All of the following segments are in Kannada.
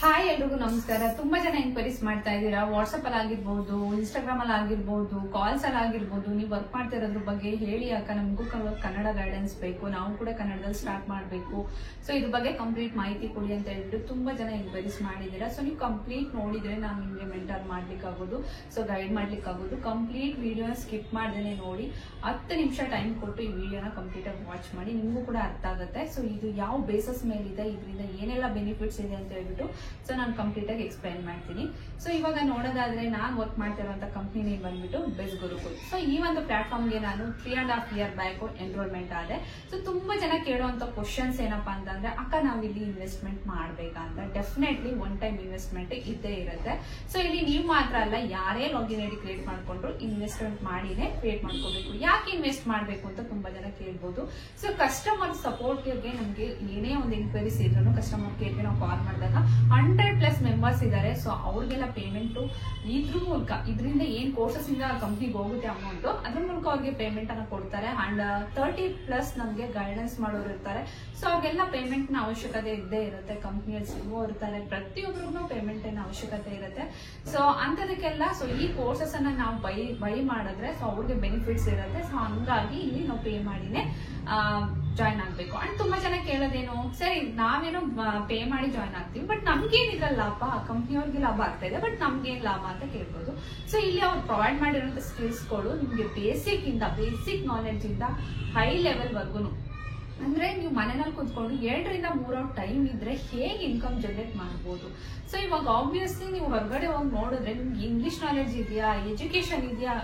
ಹಾಯ್ ಎಲ್ರಿಗೂ ನಮಸ್ಕಾರ. ತುಂಬಾ ಜನ ಎನ್ಕ್ವೈರೀಸ್ ಮಾಡ್ತಾ ಇದ್ದೀರಾ. ವಾಟ್ಸ್ಆಪ್ ಅಲ್ಲಿ ಆಗಿರ್ಬಹುದು, ಇನ್ಸ್ಟಾಗ್ರಾಮ್ ಅಲ್ಲಿ ಆಗಿರ್ಬಹುದು, ಕಾಲ್ಸ್ ಅಲ್ಲಿ ಆಗಿರ್ಬಹುದು. ನೀವು ವರ್ಕ್ ಮಾಡ್ತಾ ಇರೋದ್ರ ಬಗ್ಗೆ ಹೇಳಿ ಅಕ್ಕ, ನಮಗೂ ಕನ್ನಡ ಗೈಡೆನ್ಸ್ ಬೇಕು, ನಾವು ಕೂಡ ಕನ್ನಡದಲ್ಲಿ ಸ್ಟಾರ್ಟ್ ಮಾಡಬೇಕು, ಸೊ ಇದ್ರ ಬಗ್ಗೆ ಕಂಪ್ಲೀಟ್ ಮಾಹಿತಿ ಕೊಡಿ ಅಂತ ಹೇಳ್ಬಿಟ್ಟು ತುಂಬಾ ಜನ ಎನ್ಕ್ವೈರೀಸ್ ಮಾಡಿದ್ದೀರಾ. ಸೊ ನೀವು ಕಂಪ್ಲೀಟ್ ನೋಡಿದ್ರೆ ನಾನು ನಿಮಗೆ ಮೆಂಟರ್ ಮಾಡ್ಲಿಕ್ಕಾಗೋದು, ಸೊ ಗೈಡ್ ಮಾಡ್ಲಿಕ್ಕಾಗೋದು. ಕಂಪ್ಲೀಟ್ ವಿಡಿಯೋನ ಸ್ಕಿಪ್ ಮಾಡ್ದೇನೆ ನೋಡಿ, 10 ನಿಮಿಷ ಟೈಮ್ ಕೊಟ್ಟು ಈ ವಿಡಿಯೋನ ಕಂಪ್ಲೀಟ್ ಆಗಿ ವಾಚ್ ಮಾಡಿ, ನಿಮಗೂ ಕೂಡ ಅರ್ಥ ಆಗುತ್ತೆ. ಸೊ ಇದು ಯಾವ ಬೇಸಸ್ ಮೇಲಿದೆ, ಇದರಿಂದ ಏನೆಲ್ಲ ಬೆನಿಫಿಟ್ಸ್ ಇದೆ ಅಂತ ಹೇಳ್ಬಿಟ್ಟು ಸೊ ನಾನು ಕಂಪ್ಲೀಟ್ ಆಗಿ ಎಕ್ಸ್ಪ್ಲೈನ್ ಮಾಡ್ತೀನಿ. ಸೊ ಇವಾಗ ನೋಡೋದಾದ್ರೆ ನಾನು ವರ್ಕ್ ಮಾಡ್ತಿರುವಂತ ಕಂಪ್ನಿ ನೇಮ್ ಬಂದ್ಬಿಟ್ಟು ಬೆಸ್ಟ್ ಗುರುಕುಲ್. ಸೊ ಈ ಒಂದು ಪ್ಲಾಟ್ಫಾರ್ಮ್ಗೆ ನಾನು 3.5 year ಬ್ಯಾಕ್ ಎನ್ರೋಲ್ಮೆಂಟ್ ಆದೆ. ಸೊ ತುಂಬಾ ಜನ ಕೇಳುವಂತ ಕ್ವಶನ್ಸ್ ಏನಪ್ಪಾ ಅಂತಂದ್ರೆ, ಅಕ್ಕ ನಾವು ಇಲ್ಲಿ ಇನ್ವೆಸ್ಟ್ಮೆಂಟ್ ಮಾಡ್ಬೇಕಾ ಅಂತ. ಡೆಫಿನೆಟ್ಲಿ ಒನ್ ಟೈಮ್ ಇನ್ವೆಸ್ಟ್ಮೆಂಟ್ ಇದ್ದೇ ಇರುತ್ತೆ. ಸೊ ಇಲ್ಲಿ ನೀವು ಮಾತ್ರ ಅಲ್ಲ, ಯಾರೇ ಲಾಗಿನ್ ಐಡಿ ಕ್ರಿಯೇಟ್ ಮಾಡ್ಕೊಂಡ್ರು ಇನ್ವೆಸ್ಟ್ಮೆಂಟ್ ಮಾಡಿನೇ ಕ್ರಿಯೇಟ್ ಮಾಡ್ಕೋಬೇಕು. ಯಾಕೆ ಇನ್ವೆಸ್ಟ್ ಮಾಡ್ಬೇಕು ಅಂತ ತುಂಬಾ ಜನ ಕೇಳ್ಬೋದು. ಸೊ ಕಸ್ಟಮರ್ ಸಪೋರ್ಟ್ಗೆ ನಮ್ಗೆ ಏನೇ ಒಂದು ಎನ್ಕ್ವೈರೀಸ್ ಇದ್ರು ಕಸ್ಟಮರ್ ಕೇರ್ಗೆ ನಾವು ಕಾಲ್ ಮಾಡಿದಾಗ 100+ ಮೆಂಬರ್ಸ್ ಇದ್ದಾರೆ. ಸೊ ಅವ್ರಿಗೆಲ್ಲ ಪೇಮೆಂಟ್ ಇದ್ರ ಮೂಲಕ, ಇದರಿಂದ ಏನ್ ಕೋರ್ಸಸ್ ಇಂದ ಕಂಪ್ನಿಗೆ ಹೋಗುತ್ತೆ ಅಮೌಂಟ್, ಅದ್ರ ಮೂಲಕ ಅವ್ರಿಗೆ ಪೇಮೆಂಟ್ ಅನ್ನ ಕೊಡ್ತಾರೆ. ಅಂಡ್ 30+ ನಮ್ಗೆ ಗೈಡೆನ್ಸ್ ಮಾಡೋರು ಇರ್ತಾರೆ. ಸೊ ಅವ್ರಿಗೆಲ್ಲ ಪೇಮೆಂಟ್ ನ ಅವಶ್ಯಕತೆ ಇದ್ದೇ ಇರುತ್ತೆ. ಕಂಪ್ನಿಯಲ್ಲಿ ಸಿಗೋ ಇರ್ತಾರೆ, ಪ್ರತಿಯೊಬ್ಬರಿಗೂ ಪೇಮೆಂಟ್ ಏನ ಅವಶ್ಯಕತೆ ಇರುತ್ತೆ. ಸೊ ಅಂತದಕ್ಕೆಲ್ಲ ಸೊ ಈ ಕೋರ್ಸಸ್ ಅನ್ನ ನಾವು ಬೈ ಮಾಡಿದ್ರೆ ಸೊ ಅವ್ರಿಗೆ ಬೆನಿಫಿಟ್ಸ್ ಇರುತ್ತೆ. ಸೊ ಹಂಗಾಗಿ ಇಲ್ಲಿ ನಾವು ಪೇ ಮಾಡಿನೇ ಜಾಯ್ನ್ ಆಗ್ಬೇಕು. ಅಂಡ್ ತುಂಬಾ ಜನ ಕೇಳೋದೇನು, ಸರಿ ನಾವೇನೋ ಪೇ ಮಾಡಿ ಜಾಯ್ನ್ ಆಗ್ತೀವಿ, ಬಟ್ ನಮ್ಗೇನಿದ್ರ ಲಾಭ, ಕಂಪ್ನಿಯವ್ರಿಗೆ ಲಾಭ ಆಗ್ತಾ ಇದೆ, ಬಟ್ ನಮ್ಗೇನ್ ಲಾಭ ಅಂತ ಕೇಳ್ಬೋದು. ಸೊ ಇಲ್ಲಿ ಅವ್ರು ಪ್ರೊವೈಡ್ ಮಾಡಿರೋಂಥ ಸ್ಕಿಲ್ಸ್ಗಳು ನಿಮ್ಗೆ ಬೇಸಿಕ್ ನಾಲೆಡ್ಜ್ ಇಂದ ಹೈ ಲೆವೆಲ್ ವರ್ಗು, ಅಂದ್ರೆ ನೀವು ಮನೆಯಲ್ಲಿ ಕೂತ್ಕೊಂಡು 2 ರಿಂದ 3 ಅವರ್ ಟೈಮ್ ಇದ್ರೆ ಹೇಗೆ ಇನ್ಕಮ್ ಜನರೇಟ್ ಮಾಡ್ಬೋದು. ಸೊ ಇವಾಗ ಆಬ್ವಿಯಸ್ಲಿ ನೀವು ಹೊರಗಡೆ ಹೋಗಿ ನೋಡಿದ್ರೆ ನಿಮ್ಗೆ ಇಂಗ್ಲಿಷ್ ನಾಲೆಡ್ಜ್ ಇದೆಯಾ, ಎಜುಕೇಶನ್ ಇದೆಯಾ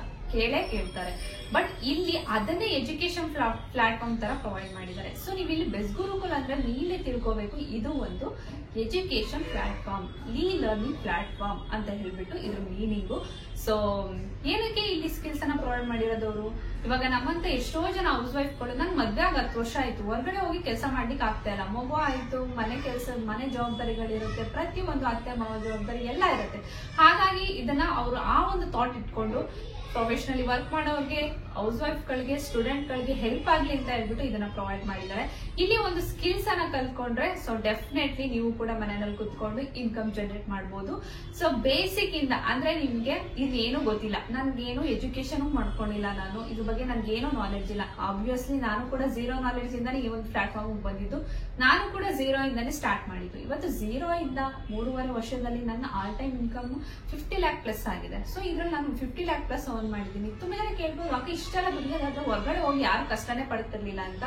ಕೇಳ್ತಾರೆ. ಬಟ್ ಇಲ್ಲಿ ಅದನ್ನೇ ಎಜುಕೇಶನ್ ಪ್ಲಾಟ್ಫಾರ್ಮ್ ತರ ಪ್ರೊವೈಡ್ ಮಾಡಿದ್ದಾರೆ. ಸೊ ನೀವು ಇಲ್ಲಿ ಬೆಸ್ಟ್ ಗುರುಕುಲ್ ಅಂದ್ರೆ ನೀವೇ ತಿಳ್ಕೋಬೇಕು, ಇದು ಒಂದು ಎಜುಕೇಶನ್ ಪ್ಲಾಟ್ಫಾರ್ಮ್, ಲರ್ನಿಂಗ್ ಪ್ಲಾಟ್ಫಾರ್ಮ್ ಅಂತ ಹೇಳ್ಬಿಟ್ಟು ಇದ್ರ ಮೀನಿಂಗು. ಸೊ ಏನಕ್ಕೆ ಇಲ್ಲಿ ಸ್ಕಿಲ್ಸ್ ಅನ್ನ ಪ್ರೊವೈಡ್ ಮಾಡಿರೋದವರು, ಇವಾಗ ನಮ್ಮಂತ ಎಷ್ಟೋ ಜನ ಹೌಸ್ ವೈಫ್ಗಳು, ನನ್ ಮದ್ವೆ ಆಗ 10 ವರ್ಷ ಆಯ್ತು, ಹೊರಗಡೆ ಹೋಗಿ ಕೆಲಸ ಮಾಡ್ಲಿಕ್ಕೆ ಆಗ್ತಾ ಇಲ್ಲ, ಮಗು ಆಯ್ತು, ಮನೆ ಜವಾಬ್ದಾರಿಗಳಿರುತ್ತೆ, ಪ್ರತಿಯೊಂದು ಅತ್ತೆ ಮಾವ ಜವಾಬ್ದಾರಿ ಎಲ್ಲ ಇರುತ್ತೆ. ಹಾಗಾಗಿ ಇದನ್ನ ಅವರು ಆ ಒಂದು ಥಾಟ್ ಇಟ್ಕೊಂಡು ಪ್ರೊಫೆಷನಲಿ ವರ್ಕ್ ಮಾಡೋರಿಗೆ, ಹೌಸ್ ವೈಫ್ ಗಳಿಗೆ, ಸ್ಟೂಡೆಂಟ್ ಗಳಿಗೆ ಹೆಲ್ಪ್ ಆಗ್ಲಿ ಅಂತ ಹೇಳ್ಬಿಟ್ಟು ಇದನ್ನ ಪ್ರೊವೈಡ್ ಮಾಡಿದ್ದಾರೆ. ಇಲ್ಲಿ ಒಂದು ಸ್ಕಿಲ್ಸ್ ಅನ್ನ ಕಲ್ತ್ಕೊಂಡ್ರೆ ಸೊ ಡೆಫಿನೆಟ್ಲಿ ನೀವು ಕೂಡ ಮನೆಯಲ್ಲಿ ಕುತ್ಕೊಂಡು ಇನ್ಕಮ್ ಜನರೇಟ್ ಮಾಡಬಹುದು. ಸೊ ಬೇಸಿಕ್ ಇಂದ ಅಂದ್ರೆ ನಿಮ್ಗೆ ಇದೇನು ಗೊತ್ತಿಲ್ಲ, ನನ್ಗೇನು ಎಜುಕೇಶನ್ ಮಾಡ್ಕೊಂಡಿಲ್ಲ, ನಾನು ಇದ್ರ ಬಗ್ಗೆ ನನ್ಗೇನು ನಾಲೆಡ್ಜ್ ಇಲ್ಲ. ಆಬ್ವಿಯಸ್ಲಿ ನಾನು ಕೂಡ 0 ನಾಲೆಡ್ಜ್ ಇಂದಾನೆ ಈ ಒಂದು ಪ್ಲಾಟ್ಫಾರ್ಮ್ ಬಂದಿದ್ದು, ನಾನು ಕೂಡ 0 ಇಂದಾನೆ ಸ್ಟಾರ್ಟ್ ಮಾಡಿದ್ದು. ಇವತ್ತು 0 ಇಂದ 3.5 ವರ್ಷದಲ್ಲಿ ನನ್ನ all time income 50 lakh plus ಆಗಿದೆ. ಸೊ ಇದ್ರಲ್ಲಿ ನಾನು 50 lakh ಪ್ಲಸ್ ಮಾಡಿದ್ದೀನಿ. ತುಂಬಾ ಜನ ಕೇಳ್ಬೋದು, ಅಕ್ಕ ಇಷ್ಟೆಲ್ಲ ದುಡಿಯೋದಾದ್ರೆ ಹೊರಗಡೆ ಹೋಗಿ ಯಾರು ಕಷ್ಟನೇ ಪಡ್ತಿರ್ಲಿಲ್ಲ ಅಂತ.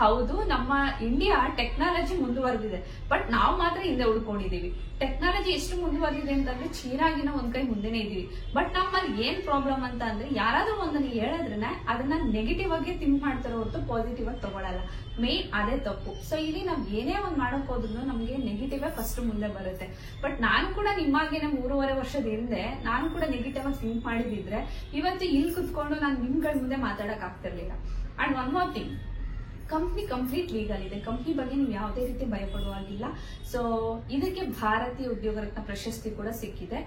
ಹೌದು, ನಮ್ಮ ಇಂಡಿಯಾ ಟೆಕ್ನಾಲಜಿ ಮುಂದುವರೆದಿದೆ, ಬಟ್ ನಾವು ಮಾತ್ರ ಹಿಂದೆ ಉಳ್ಕೊಂಡಿದೀವಿ. ಟೆಕ್ನಾಲಜಿ ಎಷ್ಟು ಮುಂದುವರೆದಿದೆ ಅಂತಂದ್ರೆ ಚೀನಾಗಿನ ಒಂದ್ ಕೈ ಮುಂದೆನೆ ಇದೀವಿ. ಬಟ್ ನಮ್ಮಲ್ಲಿ ಏನ್ ಪ್ರಾಬ್ಲಮ್ ಅಂತ ಅಂದ್ರೆ, ಯಾರಾದ್ರೂ ಒಂದನ್ನ ಹೇಳಿದ್ರೆ ಅದನ್ನ ನೆಗೆಟಿವ್ ಆಗಿ ಥಿಂಕ್ ಮಾಡ್ತಾರೋ ಹೊರತು ಪಾಸಿಟಿವ್ ಆಗಿ ತಗೊಳಲ್ಲ. ಮೇನ್ ಅದೇ ತಪ್ಪು. ಸೊ ಇಲ್ಲಿ ನಾವ್ ಏನೇ ಒಂದ್ ಮಾಡಕ್ ಹೋದ್ರು ನಮ್ಗೆ ನೆಗೆಟಿವ್ ಫಸ್ಟ್ ಮುಂದೆ ಬರುತ್ತೆ. ಬಟ್ ನಾನು ಕೂಡ ನಿಮ್ಮಾಗೇನೆ 3.5 ವರ್ಷದ ಹಿಂದೆ ನಾನು ಕೂಡ ನೆಗೆಟಿವ್ ಆಗಿ ಥಿಂಕ್ ಮಾಡಿದಿದ್ರೆ ಇವತ್ತು ಇಲ್ಲಿ ಕುತ್ಕೊಂಡು ನಾನು ನಿಮ್ಗಳ ಮುಂದೆ ಮಾತಾಡಕ್ ಆಗ್ತಿರ್ಲಿಲ್ಲ. And one more thing, company complete legal ಇದೆ. ಕಂಪ್ನಿ ಬಗ್ಗೆ ನೀವು ಯಾವುದೇ ರೀತಿ ಭಯಪಡುವಾಗಿಲ್ಲ. ಸೊ ಇದಕ್ಕೆ ಭಾರತೀಯ ಉದ್ಯೋಗ ರತ್ನ ಪ್ರಶಸ್ತಿ ಕೂಡ ಸಿಕ್ಕಿದೆ.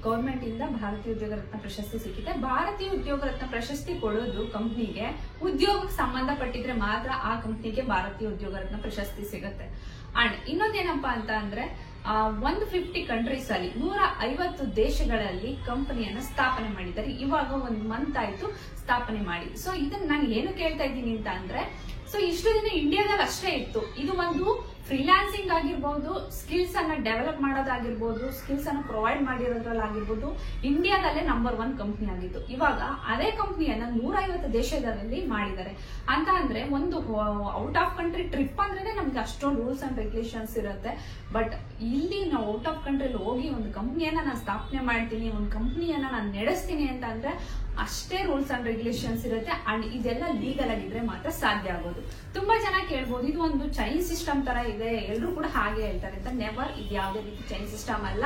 ಗೌರ್ಮೆಂಟ್ ಇಂದ ಭಾರತೀಯ ಉದ್ಯೋಗ ರತ್ನ ಪ್ರಶಸ್ತಿ ಸಿಕ್ಕಿದೆ. ಭಾರತೀಯ ಉದ್ಯೋಗ ರತ್ನ ಪ್ರಶಸ್ತಿ ಕೊಡೋದು ಕಂಪ್ನಿಗೆ ಉದ್ಯೋಗಕ್ಕೆ ಸಂಬಂಧಪಟ್ಟಿದ್ರೆ ಮಾತ್ರ ಆ ಕಂಪ್ನಿಗೆ ಭಾರತೀಯ ಉದ್ಯೋಗ ರತ್ನ ಪ್ರಶಸ್ತಿ ಸಿಗುತ್ತೆ. ಅಂಡ್ ಇನ್ನೊಂದೇನಪ್ಪಾ ಅಂತ ಅಂದ್ರೆ 150 ಕಂಟ್ರೀಸ್ ಅಲ್ಲಿ 150 ದೇಶಗಳಲ್ಲಿ ಕಂಪನಿಯನ್ನ ಸ್ಥಾಪನೆ ಮಾಡಿದ್ದಾರೆ. ಇವಾಗ 1 ಮಂತ್ ಆಯ್ತು ಸ್ಥಾಪನೆ ಮಾಡಿ. ಸೊ ಇದನ್ನ ನಾನು ಏನು ಕೇಳ್ತಾ ಇದ್ದೀನಿ ಅಂತ ಅಂದ್ರೆ, ಸೊ ಇಷ್ಟು ದಿನ ಇಂಡಿಯಾದಲ್ಲಿ ಅಷ್ಟೇ ಇತ್ತು. ಇದು ಒಂದು ಫ್ರೀಲಾನ್ಸಿಂಗ್ ಆಗಿರ್ಬಹುದು, ಸ್ಕಿಲ್ಸ್ ಅನ್ನ ಡೆವಲಪ್ ಮಾಡೋದಾಗಿರ್ಬಹುದು, ಸ್ಕಿಲ್ಸ್ ಅನ್ನ ಪ್ರೊವೈಡ್ ಮಾಡಿರೋದ್ರಲ್ಲಾಗಿರ್ಬಹುದು, ಇಂಡಿಯಾದಲ್ಲೇ ನಂಬರ್ 1 ಕಂಪ್ನಿ ಆಗಿತ್ತು. ಇವಾಗ ಅದೇ ಕಂಪ್ನಿಯನ್ನ 150 ದೇಶದಲ್ಲಿ ಮಾಡಿದ್ದಾರೆ. ಅಂತ ಅಂದ್ರೆ ಒಂದು ಔಟ್ ಆಫ್ ಕಂಟ್ರಿ ಟ್ರಿಪ್ ಅಂದ್ರೆ ನಮ್ಗೆ ಅಷ್ಟೊಂದು ರೂಲ್ಸ್ ಅಂಡ್ ರೆಗ್ಯುಲೇಷನ್ಸ್ ಇರುತ್ತೆ. ಬಟ್ ಇಲ್ಲಿ ನಾವು ಔಟ್ ಆಫ್ ಕಂಟ್ರಿಲಿ ಹೋಗಿ ಒಂದು ಕಂಪ್ನಿಯನ್ನ ನಾನು ಸ್ಥಾಪನೆ ಮಾಡ್ತೀನಿ, ಒಂದು ಕಂಪ್ನಿಯನ್ನ ನಾನು ನಡೆಸ್ತೀನಿ ಅಂತ ಅಂದ್ರೆ ಅಷ್ಟೇ ರೂಲ್ಸ್ ಅಂಡ್ ರೆಗ್ಯುಲೇಷನ್ಸ್ ಇರುತ್ತೆ. ಅಂಡ್ ಇದೆಲ್ಲ ಲೀಗಲ್ ಆಗಿದ್ರೆ ಮಾತ್ರ ಸಾಧ್ಯ ಆಗೋದು. ತುಂಬಾ ಜನ ಕೇಳ್ಬೋದು, ಇದು ಒಂದು ಚೈನ್ ಸಿಸ್ಟಮ್ ತರ ಇದೆ, ಎಲ್ಲರೂ ಕೂಡ ಹಾಗೆ ಹೇಳ್ತಾರೆ ಅಂತ. ನೆವರ್, ಇದು ಯಾವುದೇ ರೀತಿ ಚೈನ್ ಸಿಸ್ಟಮ್ ಅಲ್ಲ.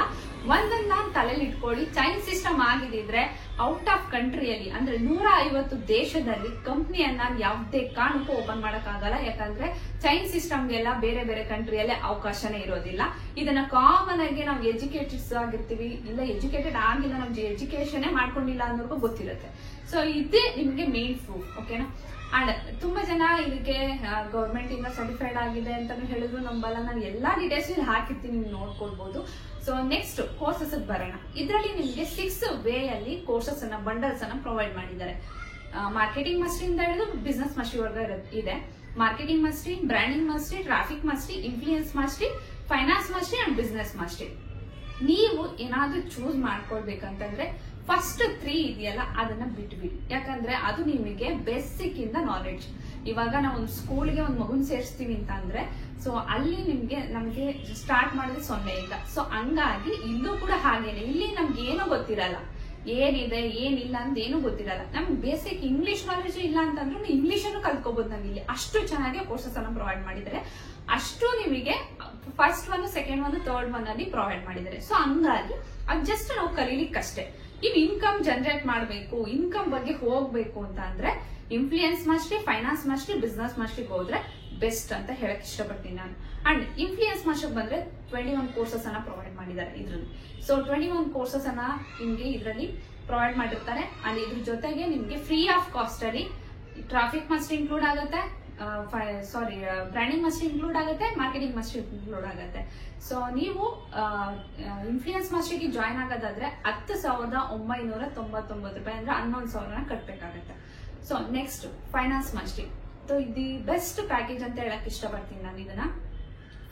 ಒಂದನ್ನ ತಲೆಯಲ್ಲಿ ಇಟ್ಕೊಳ್ಳಿ, ಚೈನ್ ಸಿಸ್ಟಮ್ ಆಗಿದ್ರೆ ಔಟ್ ಆಫ್ ಕಂಟ್ರಿಯಲ್ಲಿ ಅಂದ್ರೆ 150 ದೇಶದಲ್ಲಿ ಕಂಪ್ನಿಯನ್ನ ಯಾವುದೇ ಕಾರಣಕ್ಕೂ ಓಪನ್ ಮಾಡಕ್ ಆಗಲ್ಲ. ಯಾಕಂದ್ರೆ ಚೈನ್ ಸಿಸ್ಟಮ್ಗೆಲ್ಲ ಬೇರೆ ಬೇರೆ ಕಂಟ್ರಿಯಲ್ಲೇ ಅವಕಾಶನೇ ಇರೋದಿಲ್ಲ. ಇದನ್ನ ಕಾಮನ್ ಆಗಿ ನಾವು ಎಜುಕೇಟೆಡ್ಸ್ ಆಗಿರ್ತೀವಿ, ಇಲ್ಲ ಎಜುಕೇಟೆಡ್ ಆಗಿಲ್ಲ, ನಮ್ಗೆ ಎಜುಕೇಶನ್ ಮಾಡ್ಕೊಂಡಿಲ್ಲ ಅನ್ನೋರ್ಗೂ ಗೊತ್ತಿರುತ್ತೆ. ಸೊ ಇದೇ ನಿಮ್ಗೆ ಮೇನ್ ಪ್ರೂಫ್, ಓಕೆನಾ. ಅಂಡ್ ತುಂಬಾ ಜನ ಇದಕ್ಕೆ ಗೌರ್ಮೆಂಟ್ ಇಂದ ಸರ್ಟಿಫೈಡ್ ಆಗಿದೆ ಅಂತಾನು ಹೇಳಿದ್ರು ನಂಬಲ್ಲ. ನಾನು ಎಲ್ಲಾ ಡೀಟೇಲ್ಸ್ ಇಲ್ಲಿ ಹಾಕಿರ್ತೀನಿ, ನೀವು ನೋಡ್ಕೊಳ್ಬಹುದು. ಸೊ ನೆಕ್ಸ್ಟ್ ಕೋರ್ಸಸ್ ಬರೋಣ. ಇದರಲ್ಲಿ ನಿಮ್ಗೆ 6 ವೇ ಅಲ್ಲಿ ಕೋರ್ಸಸ್ ಅನ್ನ, ಬಂಡಲ್ಸ್ ಅನ್ನ ಪ್ರೊವೈಡ್ ಮಾಡಿದ್ದಾರೆ. ಮಾರ್ಕೆಟಿಂಗ್ ಮಾಸ್ಟರಿ ಇಂದ ಹಿಡಿದು ಬಿಸ್ನೆಸ್ ಮಾಸ್ಟರಿ ವರ್ಗ ಇದೆ. Marketing mastery, branding mastery, traffic mastery, influence mastery, finance mastery and business mastery. ನೀವು ಏನಾದ್ರೂ ಚೂಸ್ ಮಾಡ್ಕೊಳ್ಬೇಕಂತಂದ್ರೆ ಫಸ್ಟ್ 3 ಇದೆಯಲ್ಲ ಅದನ್ನ ಬಿಟ್ಬಿಡಿ. ಯಾಕಂದ್ರೆ ಅದು ನಿಮಗೆ ಬೇಸಿಕ್ ಇಂದ ನಾಲೆಡ್ಜ್. ಇವಾಗ ನಾವು ಒಂದು ಸ್ಕೂಲ್ಗೆ ಒಂದು ಮಗುನ್ ಸೇರಿಸ್ತೀವಿ ಅಂತ ಅಂದ್ರೆ ಸೊ ಅಲ್ಲಿ ನಮ್ಗೆ ಸ್ಟಾರ್ಟ್ ಮಾಡಿದ್ರೆ 0 ಇಂದ. ಸೊ ಹಂಗಾಗಿ ಇಲ್ಲೂ ಕೂಡ ಹಾಗೇನೆ, ಇಲ್ಲಿ ನಮ್ಗೆ ಏನೂ ಗೊತ್ತಿರಲ್ಲ, ಏನಿದೆ ಏನಿಲ್ಲ ಅಂತ ಏನು ಗೊತ್ತಿರಲ್ಲ. ನಮ್ಗೆ ಬೇಸಿಕ್ ಇಂಗ್ಲಿಷ್ ನಾಲೆಜ್ ಇಲ್ಲ ಅಂತಂದ್ರೆ ಇಂಗ್ಲಿಷ್ ಅನ್ನು ಕಲ್ತ್ಕೋಬಹುದು ನಾವ್ ಇಲ್ಲಿ. ಅಷ್ಟು ಚೆನ್ನಾಗಿ ಕೋರ್ಸಸ್ ಅನ್ನು ಪ್ರೊವೈಡ್ ಮಾಡಿದ್ದಾರೆ. ಅಷ್ಟು ನಿಮಗೆ ಫಸ್ಟ್ 1, ಸೆಕೆಂಡ್ 1, ಥರ್ಡ್ 1 ಅಲ್ಲಿ ಪ್ರೊವೈಡ್ ಮಾಡಿದ್ದಾರೆ. ಸೊ ಹಂಗಾಗಿ ಅದು ಜಸ್ಟ್ ನಾವು ಕಲೀಲಿಕ್ಕಷ್ಟೇ. ಇವ್ ಇನ್ಕಮ್ ಜನರೇಟ್ ಮಾಡಬೇಕು, ಇನ್ಕಮ್ ಬಗ್ಗೆ ಹೋಗ್ಬೇಕು ಅಂತ ಅಂದ್ರೆ influence mastery, finance mastery, business ಮಾಸ್ಟರಿಗೆ ಹೋದ್ರೆ ಬೆಸ್ಟ್ ಅಂತ ಹೇಳಕ್ ಇಷ್ಟಪಡ್ತೀನಿ ನಾನು. ಅಂಡ್ ಇನ್ಫ್ಲೂಯೆನ್ಸ್ ಮಾಸ್ಟರ್ ಬಂದ್ರೆ 21 ಕೋರ್ಸಸ್ ಅನ್ನ ಪ್ರೊವೈಡ್ ಮಾಡಿದ್ದಾರೆ ಇದ್ರಲ್ಲಿ. ಸೊ 21 ಕೋರ್ಸಸ್ ಅನ್ನ ನಿಮ್ಗೆ ಇದರಲ್ಲಿ ಪ್ರೊವೈಡ್ ಮಾಡಿರ್ತಾರೆ. ಅಂಡ್ ಇದ್ರ ಜೊತೆಗೆ ನಿಮ್ಗೆ ಫ್ರೀ ಆಫ್ ಕಾಸ್ಟ್ ಅಲ್ಲಿ ಟ್ರಾಫಿಕ್ ಮಾಸ್ಟರ್ ಇನ್ಕ್ಲೂಡ್ ಆಗುತ್ತೆ, ಬ್ರ್ಯಾಂಡಿಂಗ್ ಮಾಸ್ಟರ್ ಇನ್ಕ್ಲೂಡ್ ಆಗುತ್ತೆ, ಮಾರ್ಕೆಟಿಂಗ್ ಮಾಸ್ಟರ್ ಇನ್ಕ್ಲೂಡ್ ಆಗುತ್ತೆ. ಸೊ ನೀವು ಇನ್ಫ್ಲೂಯೆನ್ಸ್ ಮಾಸ್ಟರ್ಗೆ ಜಾಯ್ನ್ ಆಗೋದಾದ್ರೆ 10,999 ರೂಪಾಯಿ ಅಂದ್ರೆ 11,000 ಕಟ್ಬೇಕಾಗತ್ತೆ. So next finance mastery. So ಇದು ಬೆಸ್ಟ್ ಪ್ಯಾಕೇಜ್ ಅಂತ ಹೇಳಕ್ ಇಷ್ಟಪಡ್ತೀನಿ ನಾನು ಇದನ್ನ.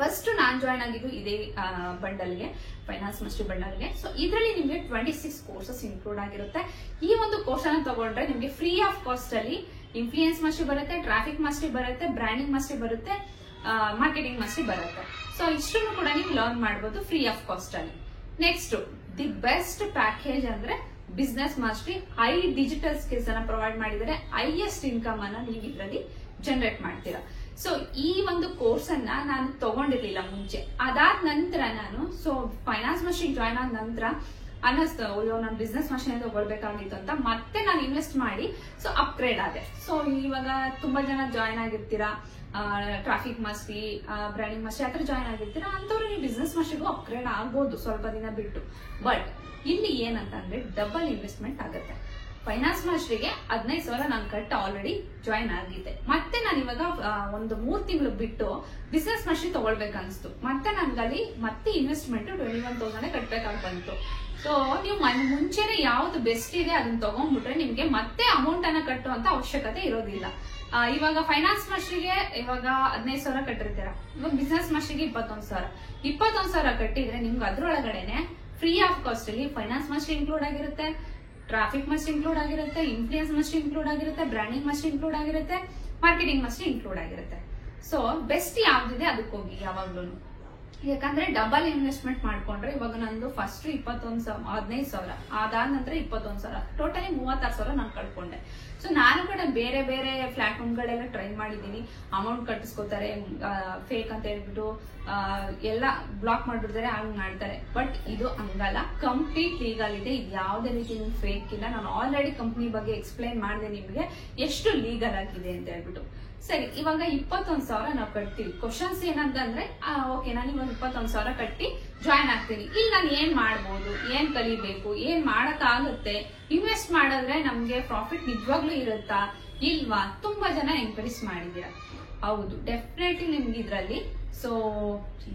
ಫಸ್ಟ್ ನಾನ್ ಜಾಯ್ನ್ ಆಗಿದ್ದು ಇದೇ ಬಂಡಲ್ಗೆ, ಫೈನಾನ್ಸ್ ಮಾಸ್ಟರಿ ಬಂಡಲ್ಗೆ. ಸೊ ಇದರಲ್ಲಿ ನಿಮ್ಗೆ 26 ಕೋರ್ಸಸ್ ಇನ್ಕ್ಲೂಡ್ ಆಗಿರುತ್ತೆ. ಈ ಒಂದು ಕೋರ್ಸ್ ಅನ್ನ ತಗೊಂಡ್ರೆ ನಿಮ್ಗೆ ಫ್ರೀ ಆಫ್ ಕಾಸ್ಟ್ ಅಲ್ಲಿ ಇನ್ಫ್ಲೂಯೆನ್ಸ್ ಮಾಸ್ಟರಿ ಬರುತ್ತೆ, ಟ್ರಾಫಿಕ್ ಮಾಸ್ಟರಿ ಬರುತ್ತೆ, ಬ್ರ್ಯಾಂಡಿಂಗ್ ಮಾಸ್ಟರಿ ಬರುತ್ತೆ, ಮಾರ್ಕೆಟಿಂಗ್ ಮಾಸ್ಟರಿ ಬರುತ್ತೆ. ಸೊ ಇಷ್ಟನ್ನು ಕೂಡ ನೀವು ಲರ್ನ್ ಮಾಡಬಹುದು ಫ್ರೀ ಆಫ್ ಕಾಸ್ಟ್ ಅಲ್ಲಿ. ನೆಕ್ಸ್ಟ್ ದಿ ಬೆಸ್ಟ್ ಪ್ಯಾಕೇಜ್ ಅಂದ್ರೆ business mastery. High digital skills ಅನ್ನ ಪ್ರೊವೈಡ್ ಮಾಡಿದರೆ ಹೈಯೆಸ್ಟ್ ಇನ್ಕಮ್ ಅನ್ನ ನೀವು ಇದರಲ್ಲಿ ಜನರೇಟ್ ಮಾಡ್ತೀರಾ. ಸೊ ಈ ಒಂದು ಕೋರ್ಸ್ ಅನ್ನ ನಾನು ತಗೊಂಡಿರ್ಲಿಲ್ಲ ಮುಂಚೆ. ಅದಾದ ನಂತರ ನಾನು ಫೈನಾನ್ಸ್ ಮಾಸ್ಟರಿ ಜಾಯ್ನ್ ಆದ ನಂತರ ಅನ್ನಿಸ್ತು, ಅಯ್ಯೋ ನಾನು ಬಿಸ್ನೆಸ್ ಮಾಸ್ಟರಿ ತಗೊಳ್ಬೇಕಾಗಿತ್ತು ಅಂತ. ಮತ್ತೆ ನಾನು ಇನ್ವೆಸ್ಟ್ ಮಾಡಿ ಅಪ್ಗ್ರೇಡ್ ಆದೆ. ಸೊ ಇವಾಗ ತುಂಬಾ ಜನ ಜಾಯ್ನ್ ಆಗಿರ್ತೀರಾ, ಟ್ರಾಫಿಕ್ ಮಾಸ್ಟರಿ, ಬ್ರ್ಯಾಂಡಿಂಗ್ ಮಾಸ್ಟರಿ ಆತರ ಜಾಯ್ನ್ ಆಗಿರ್ತೀರಾ. ಅಂತವ್ರು ನೀವು ಬಿಸ್ನೆಸ್ ಮಾಸ್ಟರಿಗೂ ಅಪ್ಗ್ರೇಡ್ ಆಗ್ಬೋದು ಸ್ವಲ್ಪ ದಿನ ಬಿಟ್ಟು. ಬಟ್ ಇಲ್ಲಿ ಏನಂತಂದ್ರೆ ಡಬಲ್ ಇನ್ವೆಸ್ಟ್ಮೆಂಟ್ ಆಗುತ್ತೆ. ಫೈನಾನ್ಸ್ ಮಾಸ್ಟರಿಗೆ 15,000 ನಾನು ಕಟ್ಟ ಆಲ್ರೆಡಿ ಜಾಯ್ನ್ ಆಗಿದ್ದೆ. ಮತ್ತೆ ನಾನು ಇವಾಗ ಒಂದು 3 ತಿಂಗಳು ಬಿಟ್ಟು ಬಿಸ್ನೆಸ್ ಮಾಸ್ಟರಿ ತಗೊಳ್ಬೇಕನ್ಸ್ತು. ಮತ್ತೆ ನನ್ಗಲ್ಲಿ ಮತ್ತೆ ಇನ್ವೆಸ್ಟ್ಮೆಂಟ್ 21,000 ಕಟ್ಬೇಕಾಗಿ ಬಂತು. ಸೊ ನೀವು ಮುಂಚೆನೆ ಯಾವ್ದು ಬೆಸ್ಟ್ ಇದೆ ಅದನ್ನ ತಗೊಂಡ್ಬಿಟ್ರೆ ನಿಮ್ಗೆ ಮತ್ತೆ ಅಮೌಂಟ್ ಅನ್ನ ಕಟ್ಟುವಂತ ಅವಶ್ಯಕತೆ ಇರೋದಿಲ್ಲ. ಇವಾಗ ಫೈನಾನ್ಸ್ ಮಾಸ್ಟರಿಗೆ ಇವಾಗ 15,000 ಕಟ್ಟಿರ್ತೀರಾ, ಇವಾಗ ಬಿಸ್ನೆಸ್ ಮಾಸ್ಟರಿಗೆ 21,000 ಕಟ್ಟಿದ್ರೆ ನಿಮ್ಗೆ ಅದ್ರೊಳಗಡೆನೆ ಫ್ರೀ ಆಫ್ ಕಾಸ್ಟ್ ಅಲ್ಲಿ ಫೈನಾನ್ಸ್ ಮಾಸ್ಟರಿ ಇನ್ಕ್ಲೂಡ್ ಆಗಿರುತ್ತೆ, ಟ್ರಾಫಿಕ್ ಮಾಸ್ಟರಿ ಇನ್ಕ್ಲೂಡ್ ಆಗಿರುತ್ತೆ, ಇನ್ಫ್ಲೂಯೆನ್ಸ್ ಮಾಸ್ಟರಿ ಇನ್ಕ್ಲೂಡ್ ಆಗಿರುತ್ತೆ, ಬ್ರ್ಯಾಂಡಿಂಗ್ ಮಾಸ್ಟರಿ ಇನ್ಕ್ಲೂಡ್ ಆಗಿರುತ್ತೆ, ಮಾರ್ಕೆಟಿಂಗ್ ಮಾಸ್ಟರಿ ಇನ್ಕ್ಲೂಡ್ ಆಗಿರುತ್ತೆ. ಸೊ ಬೆಸ್ಟ್ ಯಾವ್ದಿದೆ ಅದಕ್ಕೆ ಹೋಗಿ ಯಾವಾಗ್ಲೂ. ಯಾಕಂದ್ರೆ ಡಬಲ್ ಇನ್ವೆಸ್ಟ್ಮೆಂಟ್ ಮಾಡ್ಕೊಂಡ್ರೆ ಇವಾಗ ನಂದು ಫಸ್ಟ್ 15,000 ಅದಾದ ನಂತರ 21,000 ಟೋಟಲಿ 36,000 ನಾನು ಕಳ್ಕೊಂಡೆ. ಸೊ ನಾನು ಕೂಡ ಬೇರೆ ಬೇರೆ ಪ್ಲಾಟ್ಫಾರ್ಮ್ಗಳೆಲ್ಲ ಟ್ರೈ ಮಾಡಿದೀನಿ. ಅಮೌಂಟ್ ಕಟ್ಟಿಸ್ಕೋತಾರೆ, ಫೇಕ್ ಅಂತ ಹೇಳ್ಬಿಟ್ಟು ಎಲ್ಲ ಬ್ಲಾಕ್ ಮಾಡ್ಬಿಡ್ತಾರೆ, ಹಂಗ್ ಮಾಡ್ತಾರೆ. ಬಟ್ ಇದು ಹಂಗಲ್ಲ, ಕಂಪ್ಲೀಟ್ ಲೀಗಲ್ ಇದೆ. ಇದು ಯಾವುದೇ ರೀತಿ ಫೇಕ್ ಇಲ್ಲ. ನಾನು ಆಲ್ರೆಡಿ ಕಂಪ್ನಿ ಬಗ್ಗೆ ಎಕ್ಸ್ಪ್ಲೈನ್ ಮಾಡಿದೆ ನಿಮ್ಗೆ ಎಷ್ಟು ಲೀಗಲ್ ಆಗಿದೆ ಅಂತ ಹೇಳ್ಬಿಟ್ಟು. ಸರಿ, ಇವಾಗ 21,000 ನಾವು ಕಟ್ತೀವಿ. ಕ್ವಶನ್ಸ್ ಏನಂತಂದ್ರೆ ಓಕೆ ನಾನು ಇವಾಗ 21,000 ಕಟ್ಟಿ ಜಾಯ್ನ್ ಆಗ್ತೀನಿ. ಇಲ್ಲಿ ನಾನು ಏನ್ ಮಾಡ್ಬೋದು, ಏನ್ ಕಲಿಬೇಕು, ಏನ್ ಮಾಡಕ್ಕಾಗುತ್ತೆ, ಇನ್ವೆಸ್ಟ್ ಮಾಡಿದ್ರೆ ನಮ್ಗೆ ಪ್ರಾಫಿಟ್ ನಿಜವಾಗ್ಲೂ ಇರುತ್ತಾ ಇಲ್ವಾ? ತುಂಬಾ ಜನ ಎನ್ಕ್ವೈರೀಸ್ ಮಾಡಿದೀರಾ. ಹೌದು, ಡೆಫಿನೆಟ್ಲಿ ನಿಮ್ಗೆ ಇದ್ರಲ್ಲಿ ಸೊ